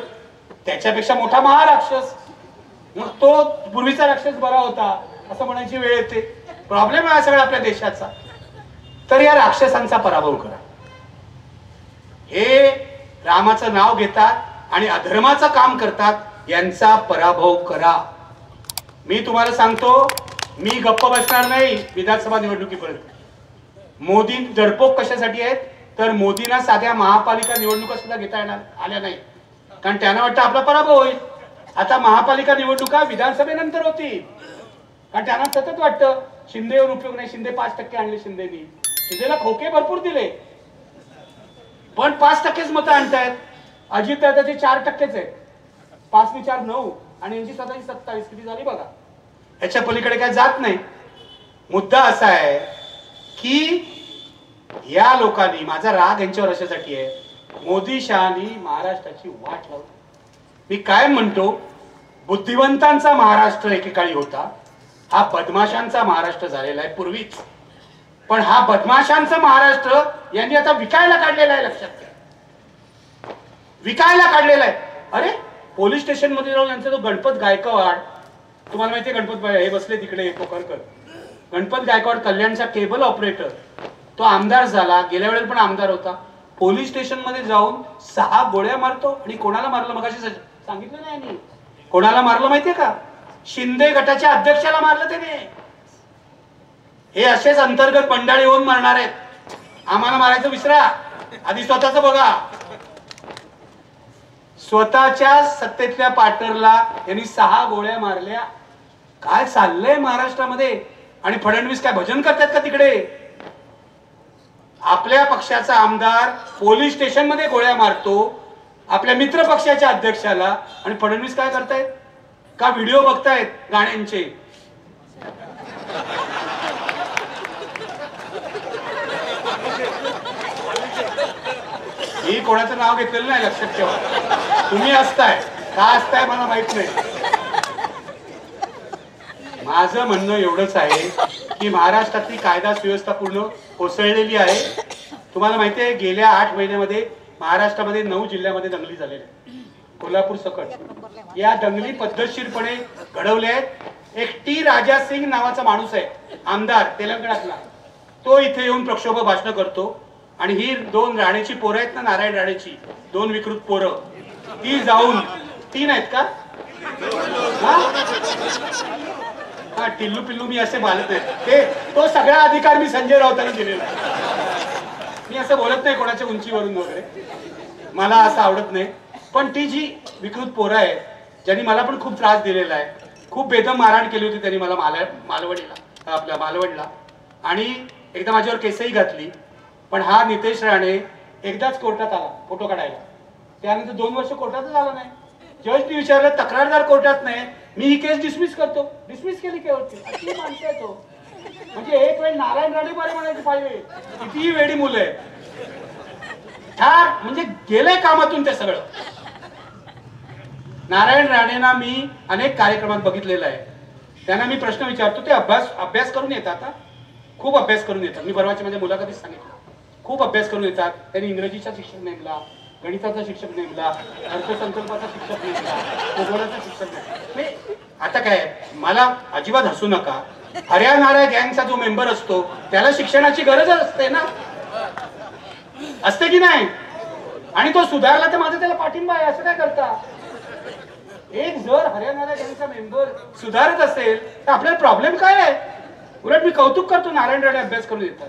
त्याच्यापेक्षा मोठा महाराक्षस, मग तो पूर्वीचा राक्षस बरा होता असं म्हणायची वेळ येते. प्रॉब्लेम आहे सगळा आपल्या देशाचा. तर या राक्षसांचा पराभव करा. हे रामाचं नाव घेतात आणि अधर्माचं काम करतात, यांचा पराभव करा. मी तुम्हाला सांगतो, मी गप्प बसणार नाही विधानसभा निवडणुकीपर्यंत. मोदी दडपोक कशासाठी आहेत तर मोदींना साध्या महापालिका निवडणुका सुद्धा घेता आल्या नाही, कारण त्यांना वाटतं आपला पराभव होईल. आता महापालिका निवडणुका विधानसभेनंतर होतील, कारण त्यांना सतत वाटतं शिंदेवर उपयोग नाही. शिंदे 5% आणले शिंदेनी. शिंदेला खोके भरपूर दिले, पण 5%च मतं आणतायत. अजितदादाचे 4%च आहेत. 5 ने 4 9 आणि यांची स्वतःची 27. किती झाली बघा. याच्या पलीकडे काय जात नाही. मुद्दा असा आहे की या लोकांनी, माझा राग यांच्यावर अशासाठी आहे, मोदी शहानी महाराष्ट्राची वाट लावली. मी काय म्हणतो, बुद्धिवंतांचा महाराष्ट्र एकेकाळी होता, हा बदमाशांचा महाराष्ट्र झालेला आहे पूर्वीच. पण हा बदमाशांचा महाराष्ट्र यांनी आता विकायला काढलेला आहे. लक्षात घ्या, विकायला काढलेला आहे. अरे पोलीस स्टेशन मध्ये जाऊन यांचा तो गणपत गायकवाड, तुम्हाला माहितीये गणपत हे बसले तिकडे कोकरकर, गणपत गायकवाड कल्याणचा केबल ऑपरेटर, तो आमदार झाला. गेल्या वेळेला पण आमदार होता. पोलीस स्टेशन मध्ये जाऊन 6 गोळ्या मारतो. आणि कोणाला मारलं मगाशी सांगितलं नाही यांनी. कोणाला मारलं माहितीये का? शिंदे गटाच्या अध्यक्षाला मारलं त्याने. हे असेच अंतर्गत बंडाळे होऊन मारणार आहेत. आम्हाला मारायचं विसरा, आधी स्वतःच बघा. स्वतःच्या सत्तेतल्या पार्टनरला यांनी 6 गोळ्या मारल्या. काय चाललंय महाराष्ट्रामध्ये? आणि फडणवीस काय भजन करतात का तिकडे? आपल्या पक्षाचा आमदार पोलीस स्टेशन मध्ये गोळ्या मारतो आपल्या मित्र पक्षाच्या अध्यक्षाला, आणि फडणवीस काय करतायत? का व्हिडिओ बघतायत गाण्यांचे? ही कोणाचं नाव घेतलेलं नाही, लक्षात ठेवा. तुम्ही असताय का असताय मला माहित नाही. माझं म्हणणं एवढंच आहे की महाराष्ट्रातली कायदा सुव्यवस्था पूर्ण कोसळलेली आहे. तुम्हाला माहिती आहे, गेल्या 8 महिन्यामध्ये महाराष्ट्रामध्ये 9 जिल्ह्यामध्ये दंगली झालेल्या आहेत. कोल्हापूर सकट या दंगली पद्धतशीरपणे घडवल्या आहेत. एक टी राजा सिंग नावाचा माणूस आहे, आमदार तेलंगणातला. तो इथे येऊन प्रक्षोभ भाषण करतो. आणि ही 2 राणेची पोरं आहेत ना, नारायण राणेची 2 विकृत पोरं, ती जाऊन 3 आहेत का? हा टिल्लू पिल्लू मी असे बोलत नाही. ते तो सगळा अधिकार मी संजय राऊतांना दिलेला आहे. मी असं बोलत नाही कोणाच्या उंचीवरून वगैरे, मला असं आवडत नाही. पण ती जी विकृत पोरं आहे, ज्यांनी मला पण खूप त्रास दिलेला आहे, खूप बेदम मारहाण केली होती त्यांनी मला मालवणीला, आपल्या मालवणला, आणि एकदा माझ्यावर केसही घातली. पण हा नितेश राणे एकदाच कोर्टात आला फोटो काढायला. त्यानंतर 2 वर्ष कोर्टातच आला नाही. जजनी विचारलं, तक्रारदार कोर्टात नाही, मी ही केस डिसमिस करतो. डिसमिस केली केवळची. अशी माणसं आहे तो. म्हणजे एक वेळ नारायण राणे बरे म्हणायचे पाहिजे. कितीही वेडी मुलं आहे. म्हणजे गेलंय कामातून ते सगळं. नारायण राणेंना मी अनेक कार्यक्रमात बघितलेलं आहे. त्यांना मी प्रश्न विचारतो, ते अभ्यास करून येतात. खूप अभ्यास करून येतात. मी परवाच्या माझ्या मुलाखतीत सांगितलं, खूप अभ्यास करून येतात. त्यांनी इंग्रजीचा शिक्षक नेमला, गणिताचा शिक्षक नेमला, अर्थसंकल्पाचा शिक्षक नेमला, भूगोलाचा शिक्षक नेमला. आता काय, मला अजिबात हसू नका. हरियाणा गँगचा जो मेंबर असतो त्याला शिक्षणाची गरज असते ना, असते की नाही? आणि तो सुधारला तर माझा त्याला पाठिंबा आहे. असं काय करता? एक जर हरियाणा त्यांचा मेंबर सुधारत असेल तर आपल्याला प्रॉब्लेम काय आहे? उलट मी कौतुक करतो नारायण राणे अभ्यास करून येतात.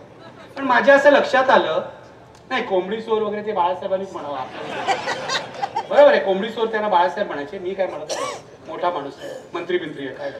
पण माझ्या असं लक्षात आलं नाही, कोंबडी चोर वगैरे ते बाळासाहेबांनीच म्हणावं आपल्याला. बरोबर आहे, कोंबडी चोर त्यांना बाळासाहेब म्हणायचे. मी काय म्हणत मोठा माणूस आहे, मंत्री बिंत्री आहे काय.